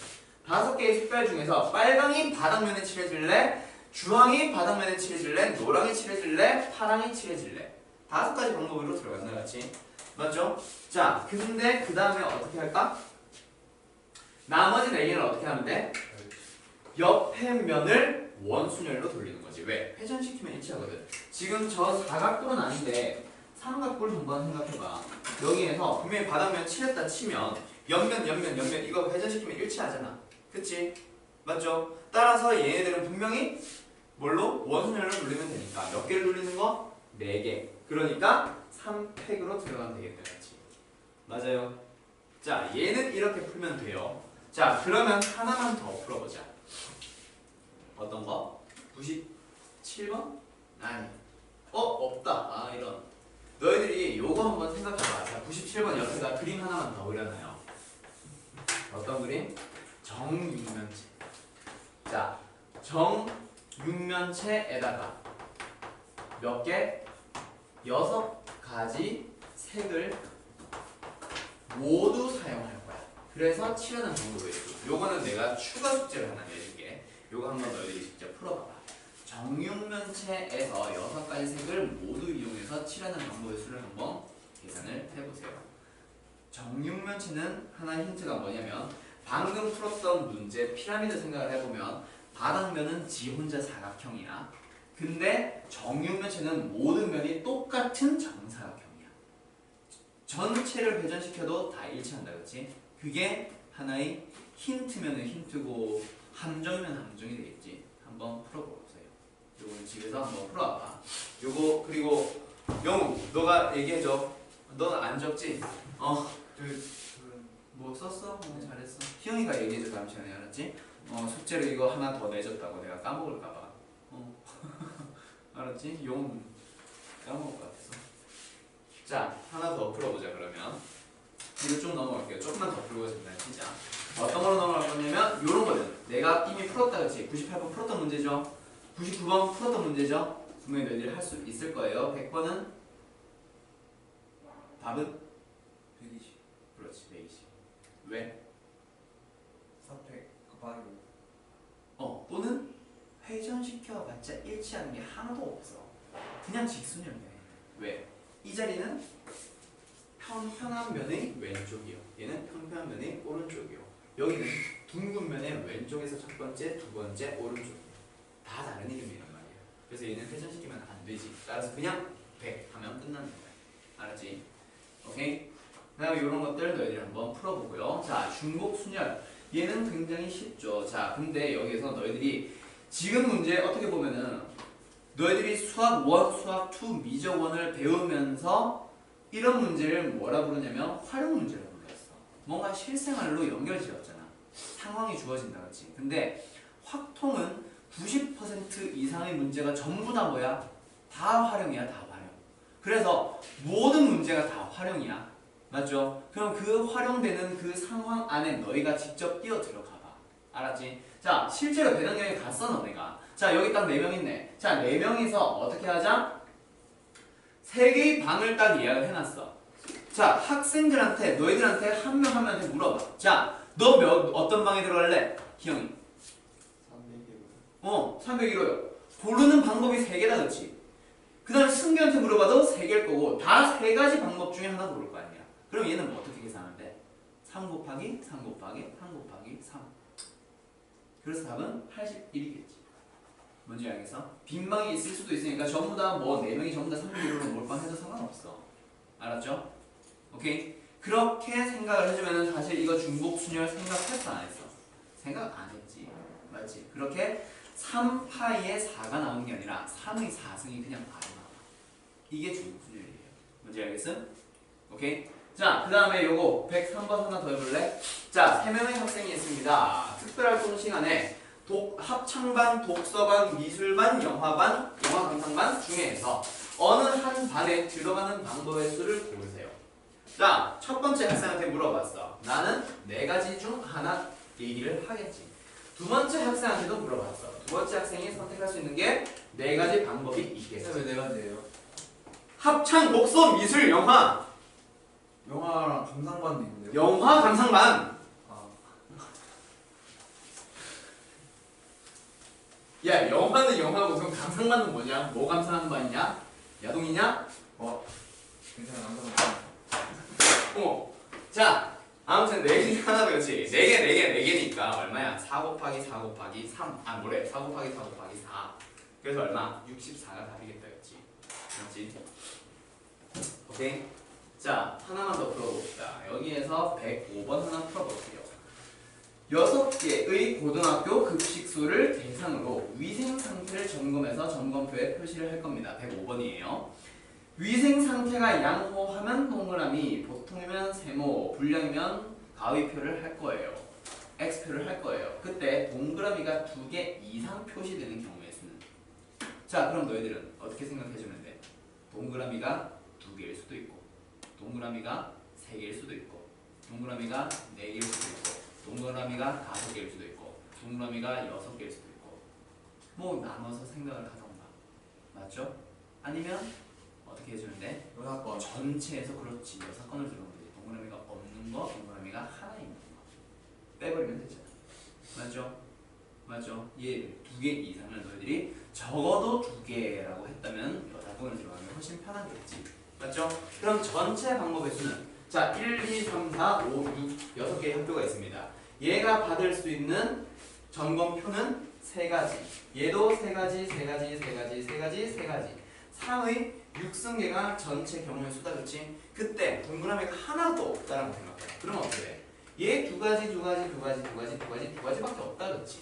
5개의 색깔 중에서 빨강이 바닥면에 칠해줄래? 주황이 바닥면에 칠해줄래? 노랑이 칠해줄래? 파랑이 칠해줄래? 5가지 방법으로 들어간다 같이. 맞죠? 자, 근데 그 다음에 어떻게 할까? 나머지 4개는 어떻게 하면 돼? 옆에 면을 원순열로 돌리는 거지. 왜? 회전시키면 일치하거든. 지금 저 사각뿔은 아닌데 삼각뿔 한번 생각해봐. 여기에서 분명히 바닥면 칠했다 치면 옆면 이거 회전시키면 일치하잖아. 그치? 맞죠? 따라서 얘네들은 분명히 뭘로? 원순열로 돌리면 되니까. 몇 개를 돌리는 거? 4개. 그러니까 3팩으로 들어가면 되겠다. 같이. 맞아요. 자, 얘는 이렇게 풀면 돼요. 자, 그러면 하나만 더 풀어보자. 어떤 거? 97번? 아니. 없다. 아, 이런. 너희들이 요거 한번 생각해봐. 자, 97번 옆에다 그림 하나만 더 그려놔요. 어떤 그림? 정육면체. 자, 정육면체에다가 몇 개? 6가지 색을 모두 사용할 거야. 그래서 칠하는 방법이 있어. 요거는 내가 추가 숙제를 하나 내줄게. 요거 한번 너희들이 직접 풀어봐봐. 정육면체에서 6가지 색을 모두 이용해서 칠하는 방법의 수를 한번 계산을 해보세요. 정육면체는 하나의 힌트가 뭐냐면, 방금 풀었던 문제 피라미드 생각을 해보면 바닥면은 지 혼자 사각형이야. 근데 정육면체는 모든 면이 똑같은 정사각형이야. 전체를 회전시켜도 다 일치한다, 그렇지? 그게 하나의 힌트면은 힌트고 함정이면 함정이 되겠지. 한번 풀어보세요. 요거는 집에서 한번 풀어봐. 요거 그리고 영우, 너가 얘기해줘. 넌 안 적지? 뭐 썼어? 잘했어. 희영이가 얘기해줘 다음 시간에. 알았지? 숙제로 이거 하나 더 내줬다고 내가 까먹을까봐. 알았지? 용 까먹을 것 같아서. 자, 하나 더 풀어보자. 그러면 이거 좀 넘어갈게요. 조금만 더 풀고 싶다 진짜. 어떤 거로 넘어갈 거냐면 요런 거는 내가 너희가 이미 풀었다 그치? 98번 풀었던 문제죠? 99번 풀었던 문제죠? 분명히 너희들이 할 수 있을 거예요. 100번은 답은 120 그렇지 120. 왜? 400 곱하기 5 또는 회전시켜봤자 일치하는 게 하나도 없어. 그냥 직선이야. 왜? 이 자리는 평평한 면의 왼쪽이요. 얘는 평평한 면의 오른쪽이요. 여기는 둥근 면의 왼쪽에서 첫 번째, 두 번째, 오른쪽. 다 다른 이름이란 말이야. 그래서 얘는 회전시키면 안 되지. 따라서 그냥 100 하면 끝나는 거야. 알았지? 오케이? 그 다음에 이런 것들 너희들이 한번 풀어보고요. 자, 중복 순열. 얘는 굉장히 쉽죠. 자, 근데 여기서 너희들이 지금 문제 어떻게 보면은 너희들이 수학 1, 수학 2, 미적 1을 배우면서 이런 문제를 뭐라 부르냐면 활용 문제라고 불렀어. 뭔가 실생활로 연결 지었잖아. 상황이 주어진다 그렇지. 근데 확통은 90% 이상의 문제가 전부 다 뭐야? 다 활용이야, 다 활용. 그래서 모든 문제가 다 활용이야. 맞죠? 그럼 그 활용되는 그 상황 안에 너희가 직접 뛰어 들어가 봐. 알았지? 자, 실제로 배낭여행 갔어, 너네가. 자, 여기 딱 4명 있네. 자, 4명이서 어떻게 하자? 3개의 방을 딱 예약을 해놨어. 자, 학생들한테, 너희들한테 한 명 한 명한테 물어봐. 자, 너 어떤 방에 들어갈래? 기영이. 300이고 301호요. 고르는 방법이 3개다, 그치? 그 다음에 승규한테 물어봐도 3개일 거고, 다 3가지 방법 중에 하나 고를 거 아니야. 그럼 얘는 뭐 어떻게 계산하면 돼? 3 곱하기 3 곱하기 3 곱하기 3. 그래서 답은 81이겠지. 뭔지 알겠어? 빈방이 있을 수도 있으니까 전부 다 뭐 4명이 전부 다 301호로 몰빵해도 상관없어. 알았죠? 오케이? 그렇게 생각을 해주면은 사실 이거 중복 순열 생각했어 안 했어? 생각 안 했지. 맞지? 그렇게 3파이의 4가 나오는 게 아니라 3의 4승이 그냥 바로 나와. 이게 중복 순열이에요. 뭔지 알겠어? 오케이? 자, 그 다음에 요거 103번 하나 더 해볼래? 자, 3명의 학생이 있습니다. 특별활동 시간에 합창반, 독서반, 미술반, 영화반, 영화 감상반 중에서 어느 한 반에 들어가는 방법의 수를 고르세요. 자, 첫 번째 학생한테 물어봤어. 나는 4가지 중 하나 얘기를 하겠지. 두 번째 학생한테도 물어봤어. 두 번째 학생이 선택할 수 있는 게 4가지 방법이 있겠지. 왜 4가지예요? 합창, 독서, 미술, 영화. 영화랑 감상반도 있는데요? 영화 감상반. 아, 야, 영화는 영화고 그럼 감상반은 뭐냐? 뭐 감상하는 반이냐? 야동이냐? 괜찮아 감상반 자, 아무튼 4개 하나 그렇지. 4개, 4개니까 얼마야? 4 곱하기 4 곱하기 3. 4 곱하기 4 곱하기 4. 그래서 얼마? 64가 답이겠다, 그렇지? 그렇지? 오케이? 자, 하나만 더 풀어봅시다. 여기에서 105번 하나 풀어볼게요. 6개의 고등학교 급식소를 대상으로 위생 상태를 점검해서 점검표에 표시를 할 겁니다. 105번이에요. 위생 상태가 양호하면 동그라미, 보통이면 세모, 불량이면 가위표를 할 거예요. X표를 할 거예요. 그때 동그라미가 2개 이상 표시되는 경우에 쓰는. 자, 그럼 너희들은 어떻게 생각해주면 돼? 동그라미가 2개일 수도 있고, 동그라미가 3개일 수도 있고, 동그라미가 4개일 수도 있고, 동그라미가 5개일 수도 있고, 동그라미가 6개일 수도 있고, 뭐 나눠서 생각을 하던가. 맞죠? 아니면 어떻게 해주면 돼? 6번 전체에서 그렇지 6건을 들어오면 되지. 동그라미가 없는 거, 동그라미가 하나 있는 거 빼버리면 되잖아. 맞죠? 맞죠? 얘 2개 이상을 너희들이 적어도 2개라고 했다면 6건을 들어가면 훨씬 편하겠지. 맞죠? 그럼 전체 방법의 수는 자 1, 2, 3, 4, 5, 6 6개의 학교가 있습니다. 얘가 받을 수 있는 점검표는 3가지. 얘도 3가지, 3가지, 3가지, 3가지, 3가지. 3의 6승계가 전체 경우의 수다, 그치? 그때 동그라미가 하나도 없다라고 생각해. 그럼 어떻게 돼? 얘 2가지, 2가지, 2가지, 2가지, 2가지, 2가지밖에 없다, 그치?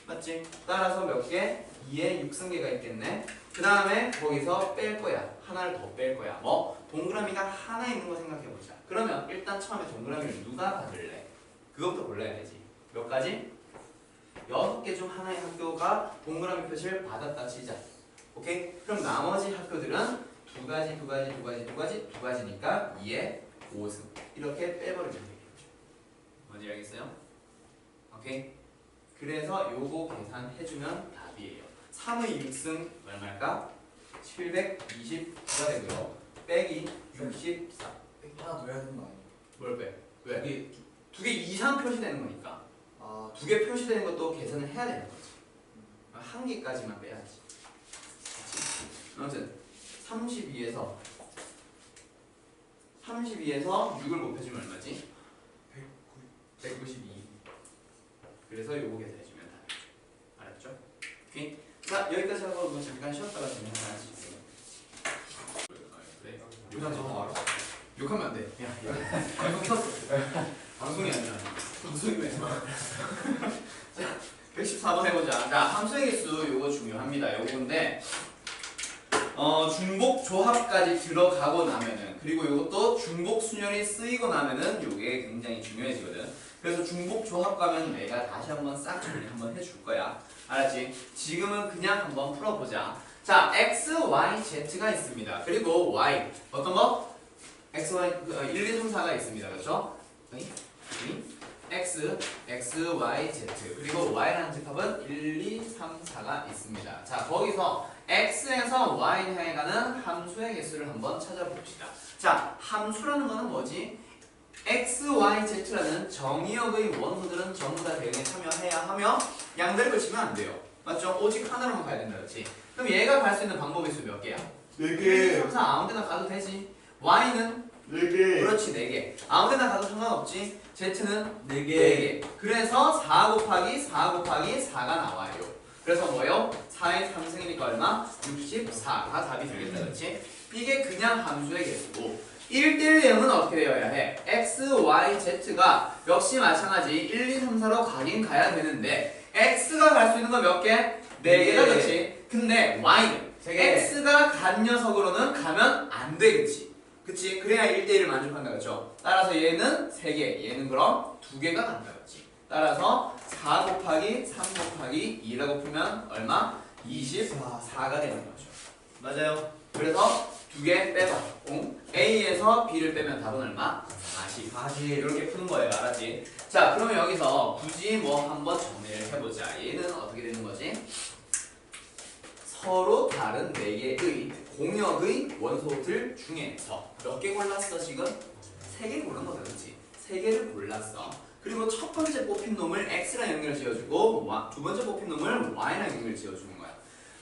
맞지? 따라서 몇 개? 2에 6승계가 있겠네. 그 다음에 거기서 뺄 거야. 하나를 더 뺄 거야. 뭐? 동그라미가 하나 있는 거 생각해보자. 그러면 일단 처음에 동그라미를 누가 받을래? 그것부터 골라야 되지. 몇 가지? 6개 중 하나의 학교가 동그라미 표시를 받았다 치자. 오케이? 그럼 나머지 학교들은 2가지, 2가지, 2가지, 2가지, 2가지니까 2에 5승. 이렇게 빼버리면 되겠죠. 뭔지 알겠어요? 오케이? 그래서 요거 계산해주면 답이에요. 3의 6승 얼마일까? 729가 되고요. 빼기 64. 하나 더 해야 되는 거 아니에요? 뭘 빼? 왜? 여기 두 개 이상 표시되는 거니까. 아, 두 개 표시되는 것도 계산을 해야 되는 거지. 한 개까지만 빼야지. 아무튼 32에서 6을 곱해주면 얼마지? 192. 그래서 요거 계산해주면 답이죠. 알았죠? 오케이? 자, 여기까지 하고 잠깐 쉬었다가 진행 하나씩. 그래. 요즘 저거 알아? 욕하면 안 돼. 야, 방송 켰어. 방송이 아니라. 방송이 왜? 자, 114번 해보자. 자, 함수의 개수 요거 중요합니다. 요건데, 중복 조합까지 들어가고 나면은, 그리고 요것도 중복 순열이 쓰이고 나면은 요게 굉장히 중요해지거든. 그래서 중복 조합 가면 내가 다시 한번 싹 정리 한번 해줄 거야. 알았지? 지금은 그냥 한번 풀어보자. 자, x, y, z가 있습니다. 그리고 y 어떤 거? x, y 1, 2, 3, 4가 있습니다. 그렇죠? x, y, z 그리고 y라는 집합은 1, 2, 3, 4가 있습니다. 자, 거기서 x에서 y를 향해 가는 함수의 개수를 한번 찾아봅시다. 자, 함수라는 거는 뭐지? x, y, z라는 정의역의 원소들은 전부 다 대응에 참여해야 하며 양대를 걸치면 안 돼요. 맞죠? 오직 하나로만 가야 된다. 그렇지? 그럼 얘가 갈 수 있는 방법의 수 몇 개야? 1, 2, 3, 4 아무 데나 가도 되지. y는 4개. 그렇지 4개. 아무 데나 가도 상관없지. z는 4개. 그래서 4 곱하기 4가 나와요. 그래서 뭐요? 4의 3승이니까 얼마? 64가 답이 되겠다. 그렇지? 이게 그냥 함수의 개수고 1대1 대응은 어떻게 되어야 해? x, y, z가 역시 마찬가지 1, 2, 3, 4로 가긴 가야 되는데 x가 갈 수 있는 건 몇 개? 4개가 그렇지? 근데 y는 x가 간 녀석으로는 가면 안 돼. 그치? 그치? 그래야 1대1을 만족한다. 그렇죠? 따라서 얘는 3개, 얘는 그럼 2개가 간다. 그렇지? 따라서 4 곱하기 3 곱하기 2라고 풀면 얼마? 24가 되는 거죠. 맞아요. 그래서 2개 빼봐. A에서 B를 빼면 답은 얼마? 40. 이렇게 푸는 거예요. 알았지? 자, 그러면 여기서 굳이 뭐 한번 정리를 해보자. 얘는 어떻게 되는 거지? 서로 다른 4개의 공역의 원소들 중에서 몇 개 골랐어 지금? 3개 고른 거다. 그렇지? 3개를 골랐어. 그리고 첫 번째 뽑힌 놈을 X랑 연결 지어주고 두 번째 뽑힌 놈을 Y랑 연결 지어주는 거야.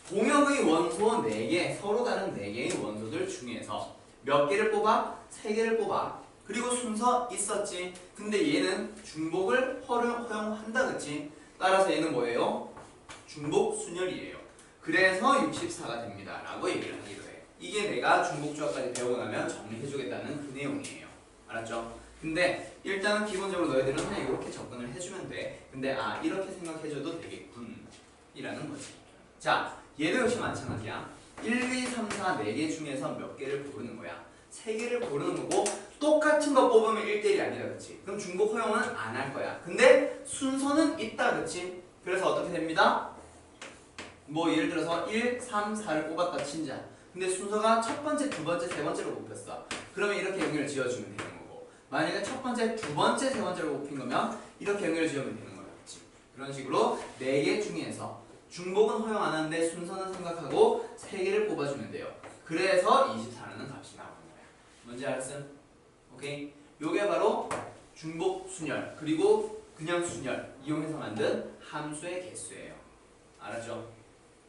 공역의 원소 4개, 서로 다른 4개의 원소들 중에서 몇 개를 뽑아? 3개를 뽑아. 그리고 순서 있었지. 근데 얘는 중복을 허용한다. 그치? 따라서 얘는 뭐예요? 중복 순열이에요. 그래서 64가 됩니다. 라고 얘기를 하기로 해. 이게 내가 중복조합까지 배우고 나면 정리해주겠다는 그 내용이에요. 알았죠? 근데 일단은 기본적으로 너희들은 그냥 이렇게 접근을 해주면 돼. 근데 이렇게 생각해줘도 되겠군 이라는 거지. 자, 얘도 역시 마찬가지야. 1, 2, 3, 4, 4개 중에서 몇 개를 고르는 거야. 3개를 고르는 거고 똑같은 거 뽑으면 1대1이 아니다. 그치? 그럼 중복 허용은 안 할 거야. 근데 순서는 있다. 그치? 그래서 어떻게 됩니다? 뭐 예를 들어서 1, 3, 4를 뽑았다 친자. 근데 순서가 첫 번째, 두 번째, 세 번째로 뽑혔어. 그러면 이렇게 연결을 지어주면 되는 거고, 만약에 첫 번째, 두 번째, 세 번째로 뽑힌 거면 이렇게 연결을 지으면 되는 거야. 그치? 그런 식으로 4개 중에서 중복은 허용 안 하는데 순서는 생각하고 3개를 뽑아주면 돼요. 그래서 24라는 값이 나오는 거야. 뭔지 알았음? 오케이? 요게 바로 중복 순열 그리고 그냥 순열 이용해서 만든 함수의 개수예요. 알았죠?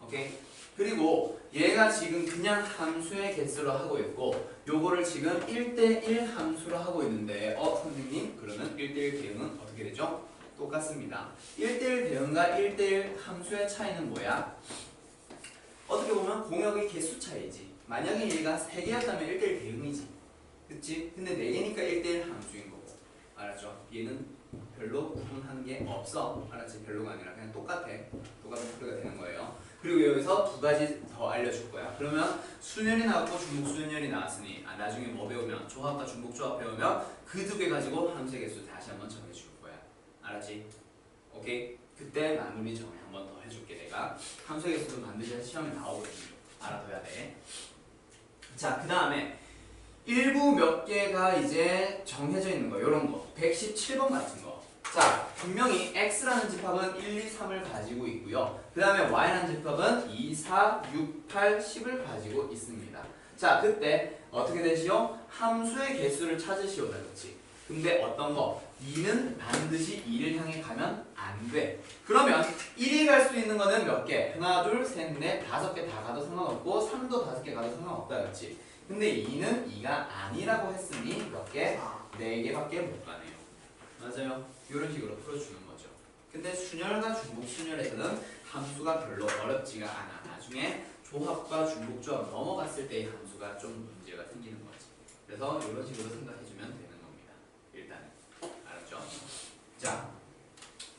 오케이? 그리고 얘가 지금 그냥 함수의 개수로 하고 있고 요거를 지금 1대1 함수로 하고 있는데 선생님 그러면 1대1 대응은 어떻게 되죠? 똑같습니다. 1대1 대응과 1대1 함수의 차이는 뭐야? 어떻게 보면 공역의 개수 차이지. 만약에 얘가 3개였다면 1대1 대응이지. 그치? 근데 4개니까 1대1 함수인 거고. 알았죠? 얘는 별로 구분하는 게 없어. 알았지? 별로가 아니라 그냥 똑같아. 똑같은 소리가 되는 거예요. 그리고 여기서 2가지 더 알려줄 거야. 그러면 순열이 나왔고 중복 순열이 나왔으니 나중에 뭐 배우면 조합과 중복 조합 배우면 그 2개 가지고 함수의 개수 다시 한번 정해줄 거야. 알았지? 오케이? 그때 마무리 정리 한번 더 해줄게. 내가 함수의 개수도 반드시 시험에 나오거든요. 알아둬야 돼. 자, 그 다음에 일부 몇 개가 이제 정해져 있는 거, 요런 거 117번 같은 거 자, 분명히 x라는 집합은 1, 2, 3을 가지고 있고요. 그 다음에 y라는 집합은 2, 4, 6, 8, 10을 가지고 있습니다. 자, 그때 어떻게 되시오? 함수의 개수를 찾으시오다, 그렇지? 근데 어떤 거? 2는 반드시 2를 향해 가면 안 돼. 그러면 1이 갈 수 있는 거는 몇 개? 하나, 둘, 셋, 넷, 5개 다 가도 상관없고 3도 5개 가도 상관없다, 그렇지? 근데 2는 2가 아니라고 했으니 몇 개? 4개밖에 못 가네요. 맞아요. 이런 식으로 풀어주는 거죠. 근데 순열과 중복 순열에서는 함수가 별로 어렵지가 않아. 나중에 조합과 중복 조합 넘어갔을 때 이 함수가 좀 문제가 생기는 거지. 그래서 이런 식으로 생각해주면 되는 겁니다. 일단은 알았죠? 자,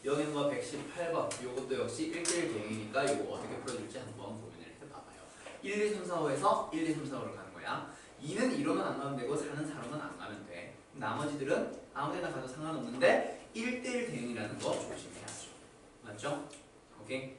여기는 뭐 118번. 이것도 역시 1대1 대응이니까 이거 어떻게 풀어줄지 한번 고민을 해봐봐요. 1, 2, 3, 4, 5에서 1, 2, 3, 4, 5로 가는 거야. 2는 2로만 안 가면 되고 4는 4로만 안 가면 돼. 나머지들은 아무데나 가도 상관없는데 1대1 대응이라는 거 조심해야죠. 맞죠? 오케이?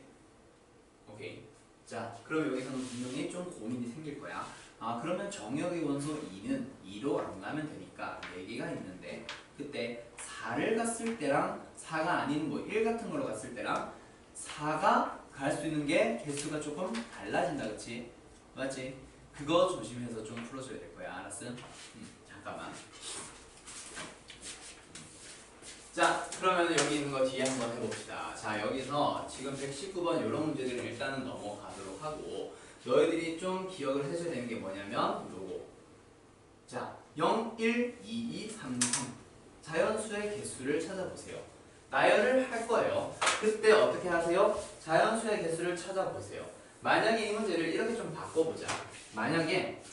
오케이. 자, 그럼 여기서는 분명히 좀 고민이 생길 거야. 아, 그러면 정역의 원소 2는 2로 안 가면 되니까 4개가 있는데 그때 4를 갔을 때랑 4가 아닌 뭐 1 같은 걸로 갔을 때랑 4가 갈 수 있는 게 개수가 조금 달라진다, 그치? 맞지? 그거 조심해서 좀 풀어줘야 될 거야. 알았어? 잠깐만. 자, 그러면 여기 있는 거 뒤에 한번 해봅시다. 자, 여기서 지금 119번 이런 문제들은 일단은 넘어가도록 하고 너희들이 좀 기억을 해줘야 되는 게 뭐냐면 요거. 자, 0, 1, 2, 2, 3, 3 자연수의 개수를 찾아보세요. 나열을 할 거예요. 그때 어떻게 하세요? 자연수의 개수를 찾아보세요. 만약에 이 문제를 이렇게 좀 바꿔보자. 만약에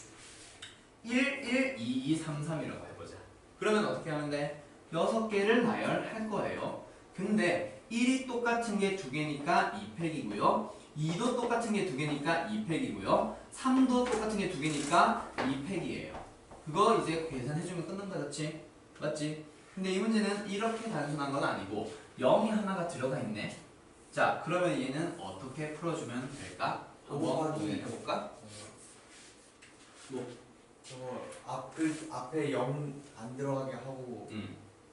1, 1, 2, 2, 3, 3이라고 해보자. 그러면 어떻게 하면 돼? 6개를 나열할 거예요. 근데 1이 똑같은 게 2개니까 2팩이고요. 2도 똑같은 게 2개니까 2팩이고요. 3도 똑같은 게 2개니까 2팩이에요. 그거 이제 계산해주면 끝난다, 그렇지? 맞지? 근데 이 문제는 이렇게 단순한 건 아니고 0이 하나가 들어가 있네. 자, 그러면 얘는 어떻게 풀어주면 될까? 한번 고민해볼까? 뭐? 저거 앞에 0 안 들어가게 하고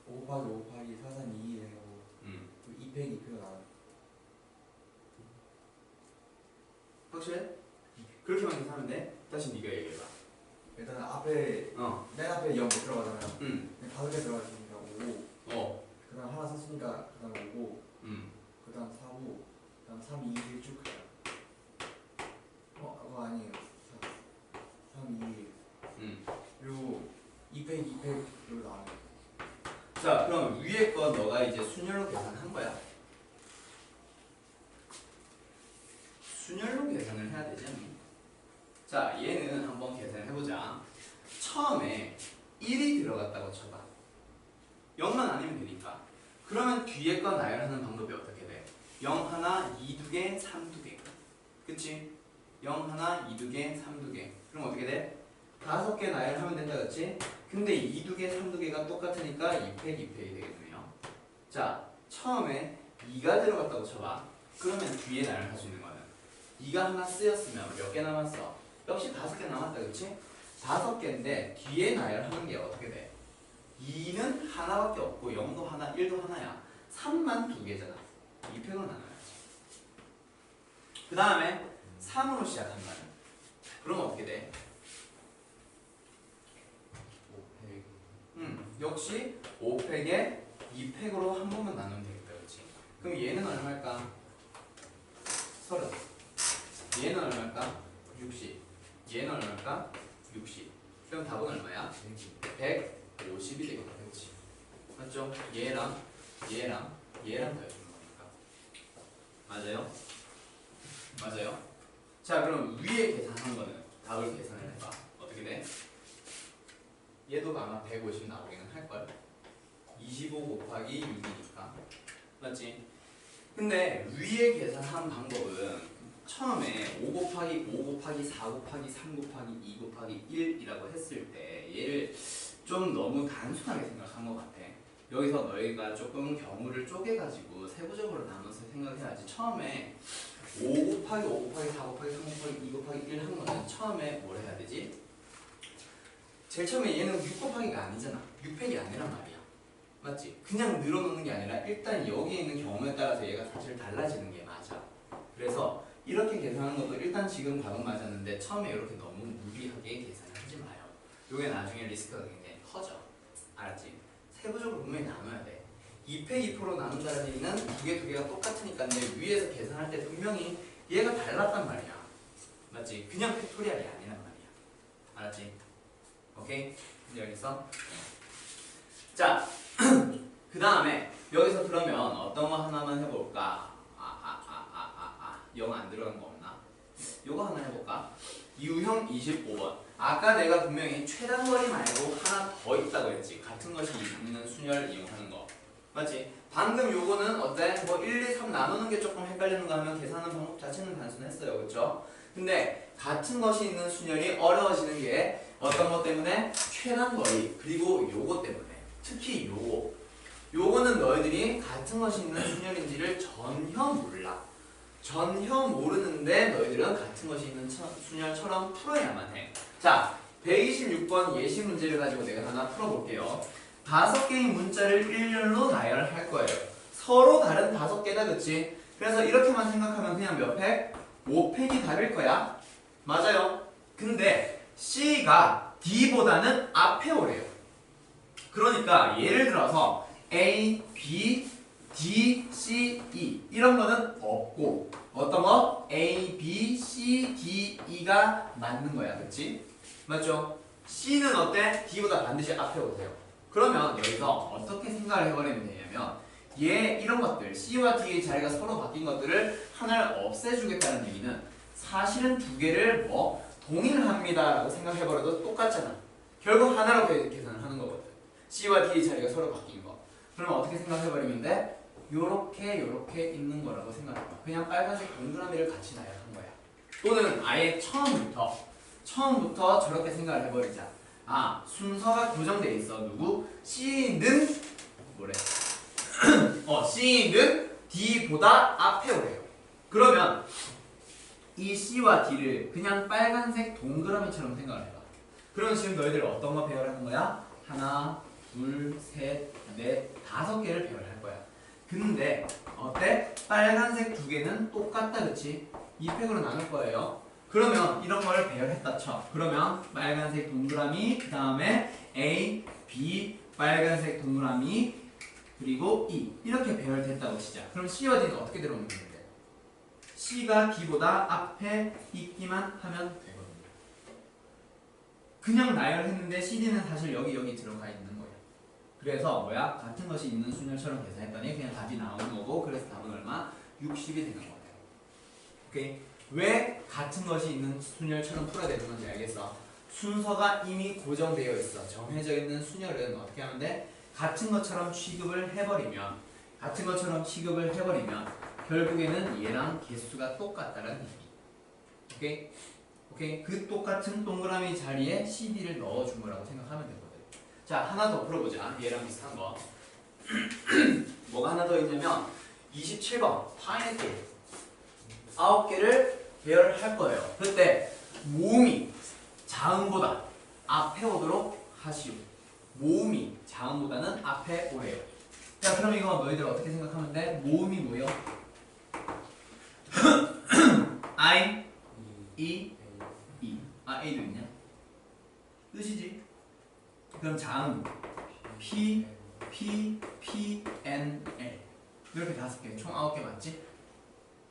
5 곱하기 5 곱하기 4, 3, 2 되고 2팩 2팩 나와요. 확실해? 그렇게만 계산하면 돼? 다시 네가 얘기해봐. 일단 앞에 맨 앞에 0 못 들어가잖아요. 5개 들어갔으니까 5. 그 다음 하나 샀으니까 그 다음 5. 그 다음 4, 5. 그 다음 3, 2, 1 쭉 가요. 그거 아니에요. 3, 2, 1. 그리고 2팩 2팩으로 나와요. 자, 그럼 위에 거 너가 이제 순열로 계산한 거야. 순열로 계산을 해야 되지 않니? 자, 얘는 한번 계산을 해보자. 처음에 1이 들어갔다고 쳐봐. 0만 아니면 되니까. 그러면 뒤에 거 나열하는 방법이 어떻게 돼? 0 하나, 2, 2개, 3, 2개. 그치? 0 하나, 2, 2개, 3, 2개. 그럼 어떻게 돼? 5개 나열하면 된다, 그치? 근데 2, 2개, 3, 2개가 똑같으니까 2팩, 2팩이 되겠네요. 자, 처음에 2가 들어갔다고 쳐봐. 그러면 뒤에 나열할 수 있는 거는 2가 하나 쓰였으면 몇 개 남았어? 역시 5개 남았다, 그치? 5개인데 뒤에 나열하는 게 어떻게 돼? 2는 하나밖에 없고 0도 하나, 1도 하나야. 3만 2개잖아. 2팩을 나눠야지. 그 다음에 3으로 시작한다면 그럼 어떻게 돼? 역시 5팩에 2팩으로 한 번만 나누면 되겠다, 그렇지? 그럼 얘는 얼마일까? 30. 얘는 얼마일까? 60. 얘는 얼마일까? 60. 그럼 답은 얼마야? 150이 되겠다, 그렇지? 맞죠? 얘랑 얘랑 얘랑 더해주는 거니까. 맞아요? 맞아요? 자, 그럼 위에 계산한 거는 답을 계산을 해봐. 어떻게 돼? 얘도 아마 150 나오기는 할걸. 25 곱하기 6이니까. 맞지? 근데 위에 계산한 방법은 처음에 5 곱하기 5 곱하기 4 곱하기 3 곱하기 2 곱하기 1이라고 했을 때 얘를 좀 너무 단순하게 생각한 것 같아. 여기서 너희가 조금 경우를 쪼개가지고 세부적으로 나눠서 생각해야지. 처음에 5 곱하기 5 곱하기 4 곱하기 3 곱하기 2 곱하기 1 한 거는 처음에 뭘 해야 되지? 제일 처음에 얘는 6 곱하기가 아니잖아. 6팩이 아니란 말이야. 맞지? 그냥 늘어놓는 게 아니라 일단 여기 있는 경우에 따라서 얘가 사실 달라지는 게 맞아. 그래서 이렇게 계산하는 것도 일단 지금 답은 맞았는데 처음에 이렇게 너무 무리하게 계산을 하지 마요. 이게 나중에 리스크가 굉장히 커져. 알았지? 세부적으로 분명히 나눠야 돼. 2팩2%로 나눈다는 얘기는 두 개가 똑같으니까 내 위에서 계산할 때 분명히 얘가 달랐단 말이야. 맞지? 그냥 팩토리얼이 아니란 말이야. 알았지? 오케이? 이제 알겠어? 자, 그 다음에 여기서 그러면 어떤 거 하나만 해볼까? 영어 안 들어간 거 없나? 요거 하나 해볼까? 유형 25번. 아까 내가 분명히 최단거리 말고 하나 더 있다고 했지. 같은 것이 있는 순열을 이용하는 거. 맞지? 방금 요거는 어때? 뭐 1, 2, 3 나누는 게 조금 헷갈리는 거 하면 계산하는 방법 자체는 단순했어요. 그쵸? 근데 같은 것이 있는 순열이 어려워지는 게 어떤 것 때문에? 최단거리 그리고 요거 때문에. 특히 요거는 너희들이 같은 것이 있는 순열인지를 전혀 몰라. 전혀 모르는데 너희들은 같은 것이 있는 순열처럼 풀어야만 해. 자, 126번 예시 문제를 가지고 내가 하나 풀어볼게요. 5개의 문자를 일렬로 나열할 거예요. 서로 다른 5개다, 그치? 그래서 이렇게만 생각하면 그냥 몇 팩? 5팩이 답일 거야. 맞아요. 근데 C가 D보다는 앞에 오래요. 그러니까 예를 들어서 A, B, D, C, E 이런 거는 없고 어떤 거? A, B, C, D, E가 맞는 거야. 그치? 맞죠? C는 어때? D보다 반드시 앞에 오세요. 그러면 여기서 어떻게 생각을 해버리면 되냐면 얘 이런 것들 C와 D의 자리가 서로 바뀐 것들을 하나를 없애주겠다는 얘기는 사실은 두 개를 뭐 동일합니다 라고 생각해버려도 똑같잖아. 결국 하나로 계산을 하는 거거든. C와 D의 자리가 서로 바뀐 거. 그러면 어떻게 생각해버리면 돼? 요렇게 있는 거라고 생각해봐. 그냥 빨간색 동그라미를 같이 나열한 거야. 또는 아예 처음부터 저렇게 생각을 해버리자. 아, 순서가 고정돼 있어. 누구? C는 뭐래? C는 D보다 앞에 오래요. 그러면 이 C와 D를 그냥 빨간색 동그라미처럼 생각을 해봐. 그러면 지금 너희들 어떤 거 배열하는 거야? 하나, 둘, 셋, 넷, 5개를 배열할 거야. 근데 어때? 빨간색 2개는 똑같다, 그치? 2팩으로 나눌 거예요. 그러면 이런 걸 배열했다 쳐. 그러면 빨간색 동그라미, 그 다음에 A, B, 빨간색 동그라미, 그리고 E 이렇게 배열됐다고 치자. 그럼 C와 D는 어떻게 들어오는 건데? C가 D보다 앞에 있기만 하면 되거든요. 그냥 나열했는데 CD는 사실 여기 들어가 있는 거예요. 그래서 뭐야? 같은 것이 있는 순열처럼 계산했더니 그냥 답이 나오는 거고 그래서 답은 얼마? 60이 되는 거예요. 오케이? 왜 같은 것이 있는 순열처럼 풀어야 되는 건지 알겠어? 순서가 이미 고정되어 있어. 정해져 있는 순열은 어떻게 하면 돼? 같은 것처럼 취급을 해버리면 결국에는 얘랑 개수가 똑같다는 얘기. 오케이? 그 똑같은 동그라미 자리에 CD를 넣어준 거라고 생각하면 되거든. 자, 하나 더 풀어보자. 얘랑 비슷한 거. 뭐가 하나 더 있냐면 27번 파인애플 9개를 배열할 거예요. 그때 모음이 자음보다 앞에 오도록 하시오. 모음이 자음보다는 앞에 오래요. 자, 그럼 이거 너희들 어떻게 생각하면 돼? 모음이 뭐예요? I, E, E. 아, A도 있냐? 뜻이지. 그럼 자음 P, P, P, N, L 이렇게 5개, 총 9개 맞지?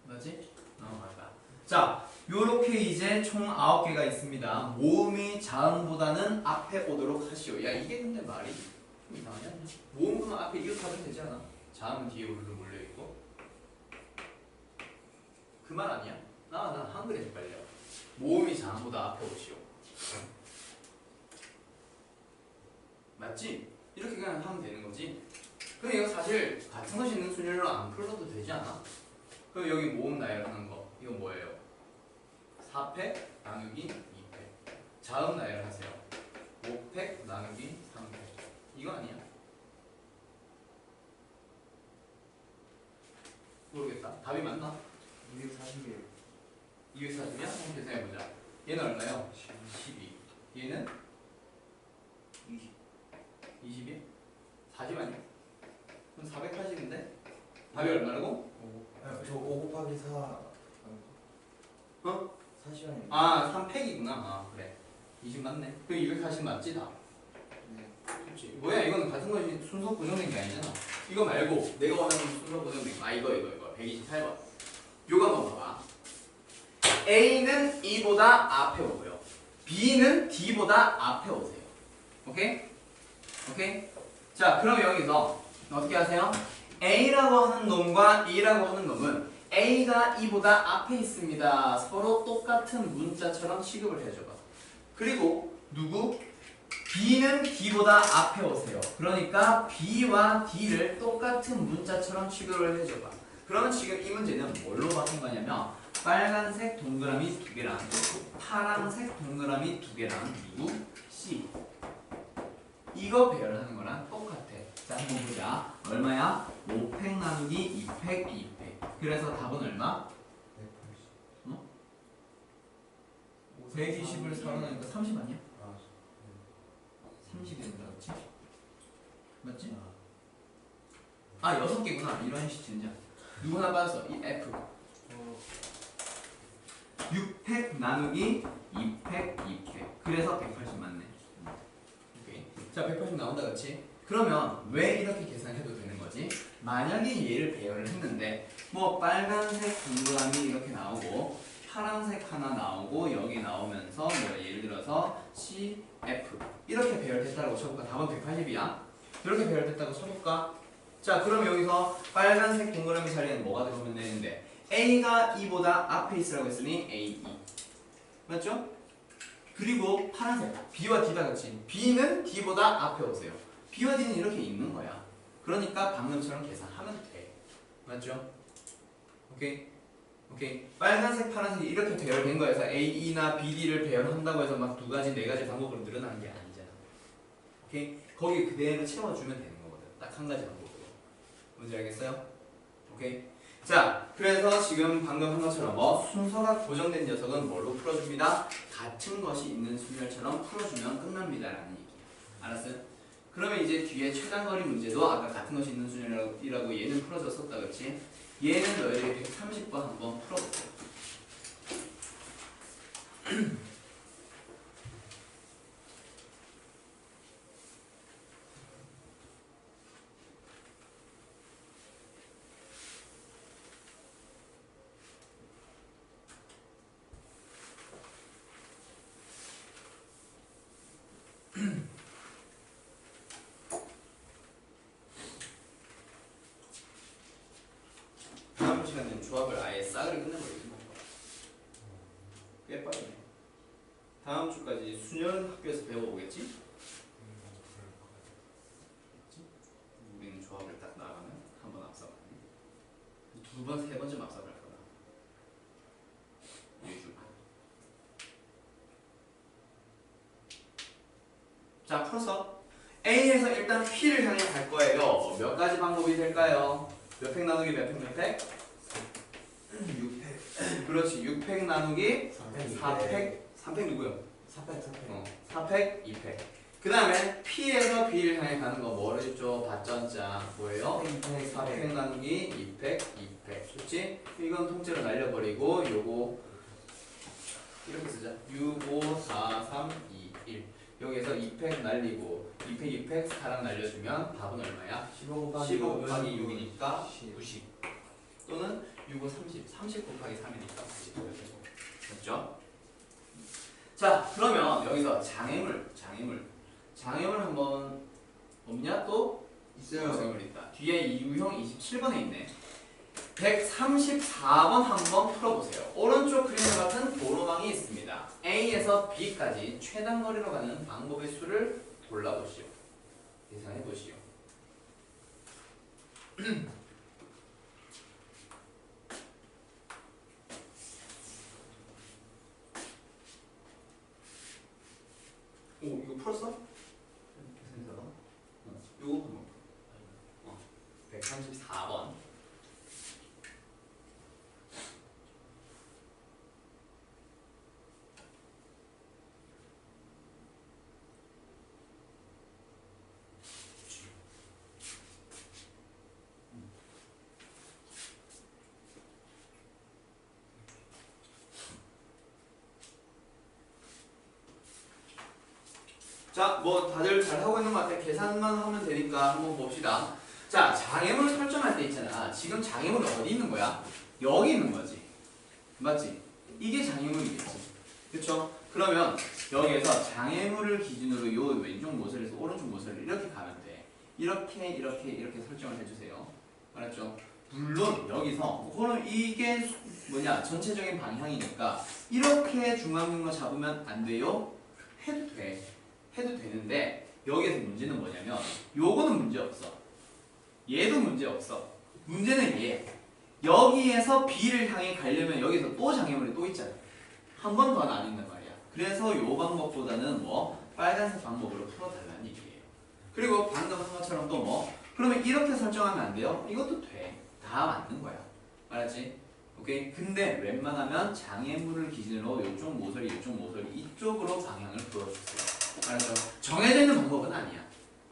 맞지? 맞다. 자, 요렇게 이제 총 9개가 있습니다. 모음이 자음보다는 앞에 오도록 하시오. 야, 이게 근데 말이 좀 이상하냐? 모음은 앞에 이웃하면 되지 않아? 자음은 뒤에 몰려있고 그 말 아니야? 난 한글에 헷갈려. 모음이 자음보다 앞에 오시오. 맞지? 이렇게 그냥 하면 되는 거지. 근데 이거 사실 같은 것이 있는 순열로 안 풀어도 되지 않아? 그럼 여기 모음 나열하는 거 이거 뭐예요? 4팩 나누기 2팩. 자음 나열하세요. 5팩 나누기 3팩. 이거 아니야? 모르겠다. 답이 맞나? 240이에요. 240이야? 한번 계산해보자. 얘는 얼마요? 12. 얘는? 20. 20이? 40 아니야? 그럼 480인데? 답이 얼마라고? 저 5 곱하기 4 어? 4시간이네. 아 3팩이구나. 아 그래 20 맞네. 그럼 240 맞지 다? 네. 그렇지. 뭐야 이거는 같은 것이 순서 고정된 게 아니잖아. 이거 말고 내가 원하는 순서 고정된 거. 아 이거 128번. 요거 한번 봐봐. A는 E보다 앞에 오고요. B는 D보다 앞에 오세요. 오케이? 오케이? 자 그럼 여기서 어떻게 하세요? A라고 하는 놈과 E라고 하는 놈은 A가 E보다 앞에 있습니다. 서로 똑같은 문자처럼 취급을 해줘봐. 그리고 누구? B는 D보다 앞에 오세요. 그러니까 B와 D를 똑같은 문자처럼 취급을 해줘봐. 그러면 지금 이 문제는 뭘로 바꾼 거냐면 빨간색 동그라미 2개랑 파란색 동그라미 2개랑 누구? C. 이거 배열하는 거랑 똑같아. 자 한번 보자. 얼마야? 5팩 나누기 2팩 2팩. 그래서 답은 얼마? 120을 4로 나니까 30 아니야? 30이 된다 그렇지? 맞지? 아 6개구나. 이런 시즌이야. 누구 하나 빠졌어? 이 F. 6팩 나누기 2팩 2팩. 그래서 180 맞네. 오케이. 자 180 나온다 그렇지? 그러면 왜 이렇게 계산해도 되는 거지? 만약에 얘를 배열을 했는데 뭐 빨간색 동그라미 이렇게 나오고 파란색 하나 나오고 여기 나오면서 뭐 예를 들어서 C, F 이렇게 배열됐다고 쳐볼까? 답은 180이야. 이렇게 배열됐다고 쳐볼까? 자 그럼 여기서 빨간색 동그라미 자리에는 뭐가 들어오면 되는데 A가 E보다 앞에 있으라고 했으니 A, E 맞죠? 그리고 파란색 B와 D다 그렇지? B는 D보다 앞에 오세요. B와 D는 이렇게 있는 거야. 그러니까 방금처럼 계산하면 돼. 맞죠? 오케이? 오케이. 빨간색, 파란색이 이렇게 배열된 거에서 A, E나 B, D를 배열한다고 해서 막 2가지, 4가지 방법으로 늘어나는 게 아니잖아. 오케이? 거기 그대로 채워주면 되는 거거든. 딱 한 가지 방법으로. 뭔지 알겠어요? 오케이? 자, 그래서 지금 방금 한 것처럼 뭐 순서가 고정된 녀석은 뭘로 풀어줍니다? 같은 것이 있는 순열처럼 풀어주면 끝납니다라는 얘기야. 알았어요? 그러면 이제 뒤에 최단거리 문제도 아까 같은 것이 있는 순열이라고 얘는 풀어줬었다 그렇지? 얘는 너희들이 130번 한번 풀어볼게요. 다음 시간에는 조합을 아예 싸그리 끝내버리겠습니다. 꽤 빠르네. 다음 주까지 순열 학교에서 배워보겠지? 우리는 조합을 딱 나가면 한 번 앞서가네. 2번, 3번쯤 앞서갈 거다. 자, 풀어서 A에서 일단 P를 향해 갈 거예요. 몇 가지 방법이 될까요? 몇 팩 나누기 몇 팩 몇 팩? 6팩. 그렇지. 6팩 나누기 3팩. 4팩. 3팩 누구요? 4팩. 4팩, 2팩. 그 다음에 P에서 B를 향해 가는 거 뭐를 했죠? 밭전자 뭐예요? 4팩 나누기 2팩, 2팩. 좋지? 이건 통째로 날려버리고 요거 이렇게 쓰자. 6, 5, 4, 3, 2, 1. 여기에서 2팩 날리고 2팩, 2팩 4랑 날려주면 답은 얼마야? 15 곱하기 15 곱하기 6이니까 90. 90. 또는 6, 5, 30. 30 곱하기 3이니까 90. 됐죠? 자, 그러면 여기서 장애물 한번 없냐? 또? 있어요. 장애물 있다. 뒤에 유형 27번에 있네. 134번 한번 풀어보세요. 오른쪽 그림과 같은 도로망이 있습니다. A에서 B까지 최단 거리로 가는 방법의 수를 골라보시오. 계산해보시오. 오, 이거 풀었어? 계산해서 요거 한번 134번. 자, 뭐 다들 잘 하고 있는 것 같아. 계산만 하면 되니까 한번 봅시다. 자, 장애물 설정할 때 있잖아. 지금 장애물이 어디 있는 거야? 여기 있는 거지. 맞지? 이게 장애물이겠지. 그쵸? 그러면 여기에서 장애물을 기준으로 요 왼쪽 모서리에서 오른쪽 모서리를 이렇게 가면 돼. 이렇게 설정을 해주세요. 알았죠? 물론 여기서 그럼 이게 뭐냐 전체적인 방향이니까 이렇게 중앙경로 잡으면 안 돼요? 해도 돼. 해도 되는데 여기에서 문제는 뭐냐면 요거는 문제 없어. 얘도 문제 없어. 문제는 얘. 여기에서 B를 향해 가려면 여기서 또 장애물이 또 있잖아. 한 번 더 나뉜단 말이야. 그래서 요 방법보다는 뭐 빨간색 방법으로 풀어달라는 얘기예요. 그리고 방금 한 것처럼 또 뭐 그러면 이렇게 설정하면 안 돼요? 이것도 돼. 다 맞는 거야. 알았지? 오케이? 근데 웬만하면 장애물을 기준으로 이쪽 모서리 이쪽으로 방향을 풀어주세요. 알았죠? 정해져 있는 방법은 아니야.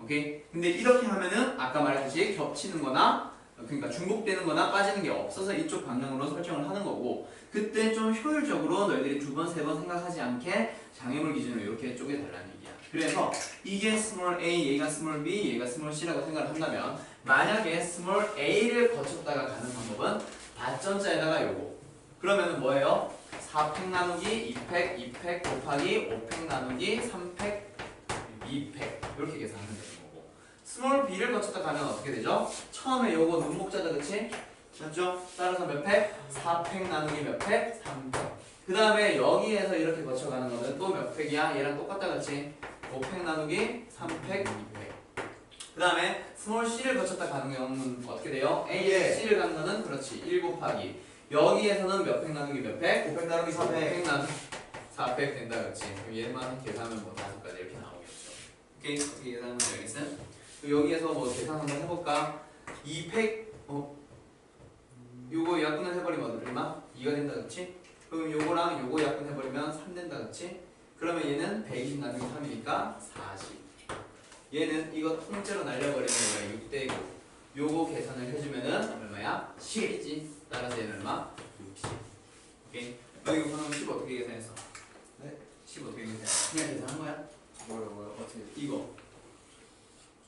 오케이? 근데 이렇게 하면은 아까 말했듯이 겹치는 거나 그러니까 중복되는 거나 빠지는 게 없어서 이쪽 방향으로 설정을 하는 거고 그때 좀 효율적으로 너희들이 두 번, 세 번 생각하지 않게 장애물 기준으로 이렇게 쪼개달라는 얘기야. 그래서 이게 스몰 a, 얘가 스몰 b, 얘가 스몰 c라고 생각을 한다면 만약에 스몰 a를 거쳤다가 가는 방법은 밭전자에다가 요거 그러면은 뭐예요? 4팩 나누기 2팩, 2팩 곱하기 5팩 나누기 3팩, 2팩 이렇게 계산하면 되는 거고 스몰 b를 거쳤다 가면 어떻게 되죠? 처음에 요거 눈목자다 그치? 맞죠? 따라서 몇 팩? 4팩 나누기 몇 팩? 3팩 그 다음에 여기에서 이렇게 거쳐가는 거는 또 몇 팩이야? 얘랑 똑같다 그치? 5팩 나누기 3팩, 2팩 그 다음에 스몰 c를 거쳤다 가는 경우는 어떻게 돼요? A에서 C를 가는 거는 그렇지 1 곱하기 여기에서는 몇 팩 나누기 몇 팩? 5팩 나누기 4팩 5팩 나누기 4팩 된다 그렇지 그럼 얘만 계산하면 뭐 5가지 이렇게 나오겠죠 오케이? 어떻게 계산하면 되겠어? 여기에서 뭐 계산 한번 해볼까? 2팩 요거 약분을 해버리면 얼마? 2가 된다 그렇지? 그럼 요거랑 요거 약분해버리면 3 된다 그렇지? 그러면 얘는 120 나누기 3이니까 40 얘는 이거 통째로 날려버리면 얘가 6대고 요거 계산을 해주면은 얼마야? 10이지 따라서 얘는 얼마? 60 오케이? 너 이거 그러면 10 어떻게 계산했어? 네? 10 어떻게 계산했어? 그냥 계산한 거야? 뭐요? 어떻게? 이거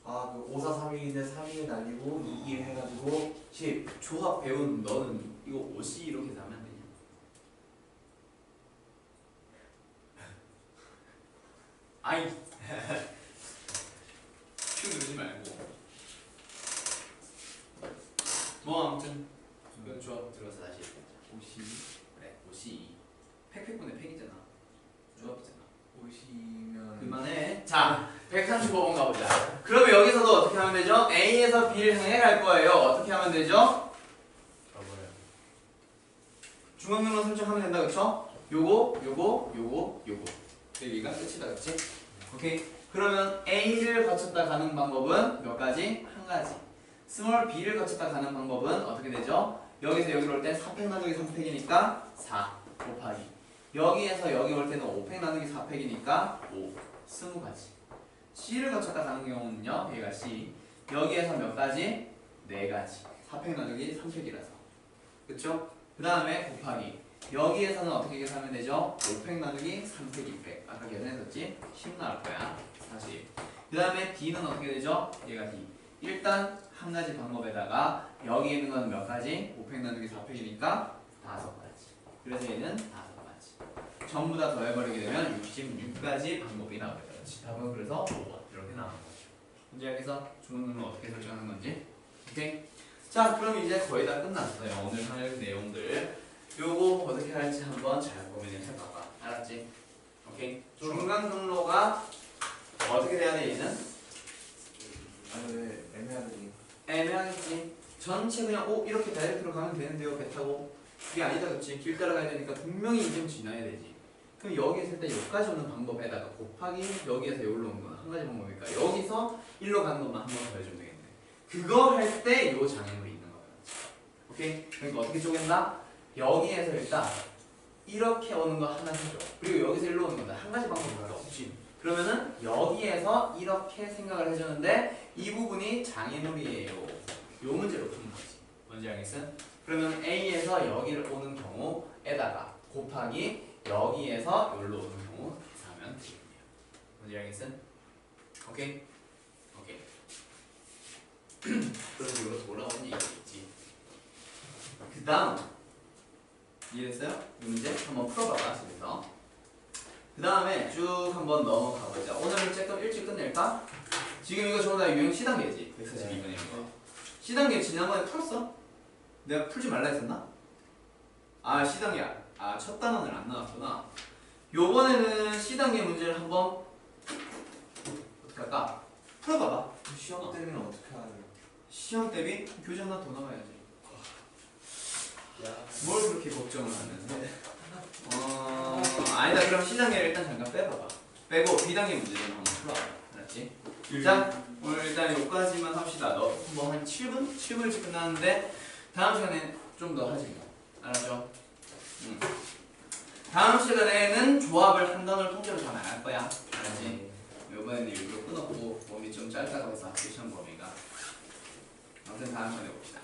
아, 그 5, 4, 3일인데 3일 날리고 2일 해가지고 10. 조합 배운 너는 이거 5C로 계산하면 안 되냐? 아이 큐 누르지 말고 뭐 아무튼 이건 조합 들어가서 다시 해보자 50. 그래 5C 팩팩분의 팩이잖아 조합이잖아 50이면 그만해 자 135번 가보자 그러면 여기서도 어떻게 하면 되죠? A에서 B를 향해 갈 거예요 어떻게 하면 되죠? 중앙경로 설정하면 된다 그쵸? 요거 여기가 끝이다 그치? 오케이 그러면 A를 거쳤다 가는 방법은 몇 가지? 한 가지 스몰 B를 거쳤다 가는 방법은 어떻게 되죠? 여기서 여기로 올 때 4팩 나누기 3팩이니까 4 곱하기 여기에서 여기 올 때는 5팩 나누기 4팩이니까 5 20가지 C를 거쳤다 가는 경우는요 얘가 C 여기에서 몇 가지? 4가지 4팩 나누기 3팩이라서 그쵸? 그 다음에 곱하기 여기에서는 어떻게 계산하면 되죠? 5팩 나누기 3팩 2팩 아까 계산했었지? 10 나올 거야 40 그 다음에 D는 어떻게 되죠? 얘가 D 일단 한 가지 방법에다가 여기 있는 건 몇 가지? 5팩 나누기 4팩이니까 5가지 그래서 얘는 5가지 전부 다 더해버리게 되면 66가지 방법이 나오게 되지 답은 그래서 5번 이렇게 나오는 거죠 이제 여기서 중앙경로 어떻게 설정하는 건지 오케이? 자 그럼 이제 거의 다 끝났어요 오늘 할 내용들 요거 어떻게 할지 한번 잘 고민을 해봐봐 알았지? 오케이? 중간경로가 어떻게 돼야 돼 얘는? 아니 왜 애매하더니 애매하겠지 전체 그냥 이렇게 다이렉트로 가면 되는데요 배 타고 그게 아니다 그치? 길 따라가야 되니까 분명히 이 점 지나야 되지 그럼 여기 있을 때 여기까지 오는 방법에다가 곱하기 여기에서 여기로 오는 건 한 가지 방법이니까 여기서 1로 가는 것만 한 번 더 해주면 되겠네 그거 할 때 요 장애물이 있는 거야 오케이? 그러니까 어떻게 쪼갠다? 여기에서 일단 이렇게 오는 거 하나 해줘 그리고 여기서 일로 오는 건데 한 가지 방법밖에 없지 그러면은 여기에서 이렇게 생각을 해주는데 이 부분이 장애물이에요 요 문제로 푸는 거지 뭔지 알겠어? 그러면 A에서 여기를 오는 경우에다가 곱하기 여기에서 여기로 오는 경우 계산하면 되겠네요 뭔지 알겠어? 오케이? 오케이. 그래서 이거 돌아오는 얘기겠지. 그 다음 이해됐어요? 이 문제 한번 풀어봐봐 집에서. 그 다음에 쭉 한번 넘어가 보자. 오늘은 조금 일찍 끝낼까? 지금 이거 전부 다 유형 C단계지. 142번에 있는 거. C단계 지난번에 풀었어? 내가 풀지 말라 했었나? 아 C단계 첫 단원을 안 나왔구나. 요번에는 C단계 문제를 한번 어떻게 할까? 풀어봐봐. 시험 때문에 어떻게 하냐? 시험 대비 교재 하나 더 나와야지. 야. 뭘 그렇게 걱정을 하는데? 아니다. 그럼 C단계를 일단 잠깐 빼봐봐. 빼고 B단계 문제 좀 한번 풀어봐. 알았지? 자, 오늘 일단 여기까지만 합시다. 너 뭐 한 7분? 7분 일찍 끝나는데 다음 시간에 좀 더 하지 뭐. 알았죠? 다음 시간에는 조합을 한 단어를 통째로 다 나갈 거야. 알았지? 이번에는 일부러 끊었고 몸이 좀 짧다고 해서 시험 범위가. 아무튼 다음 시간에 봅시다.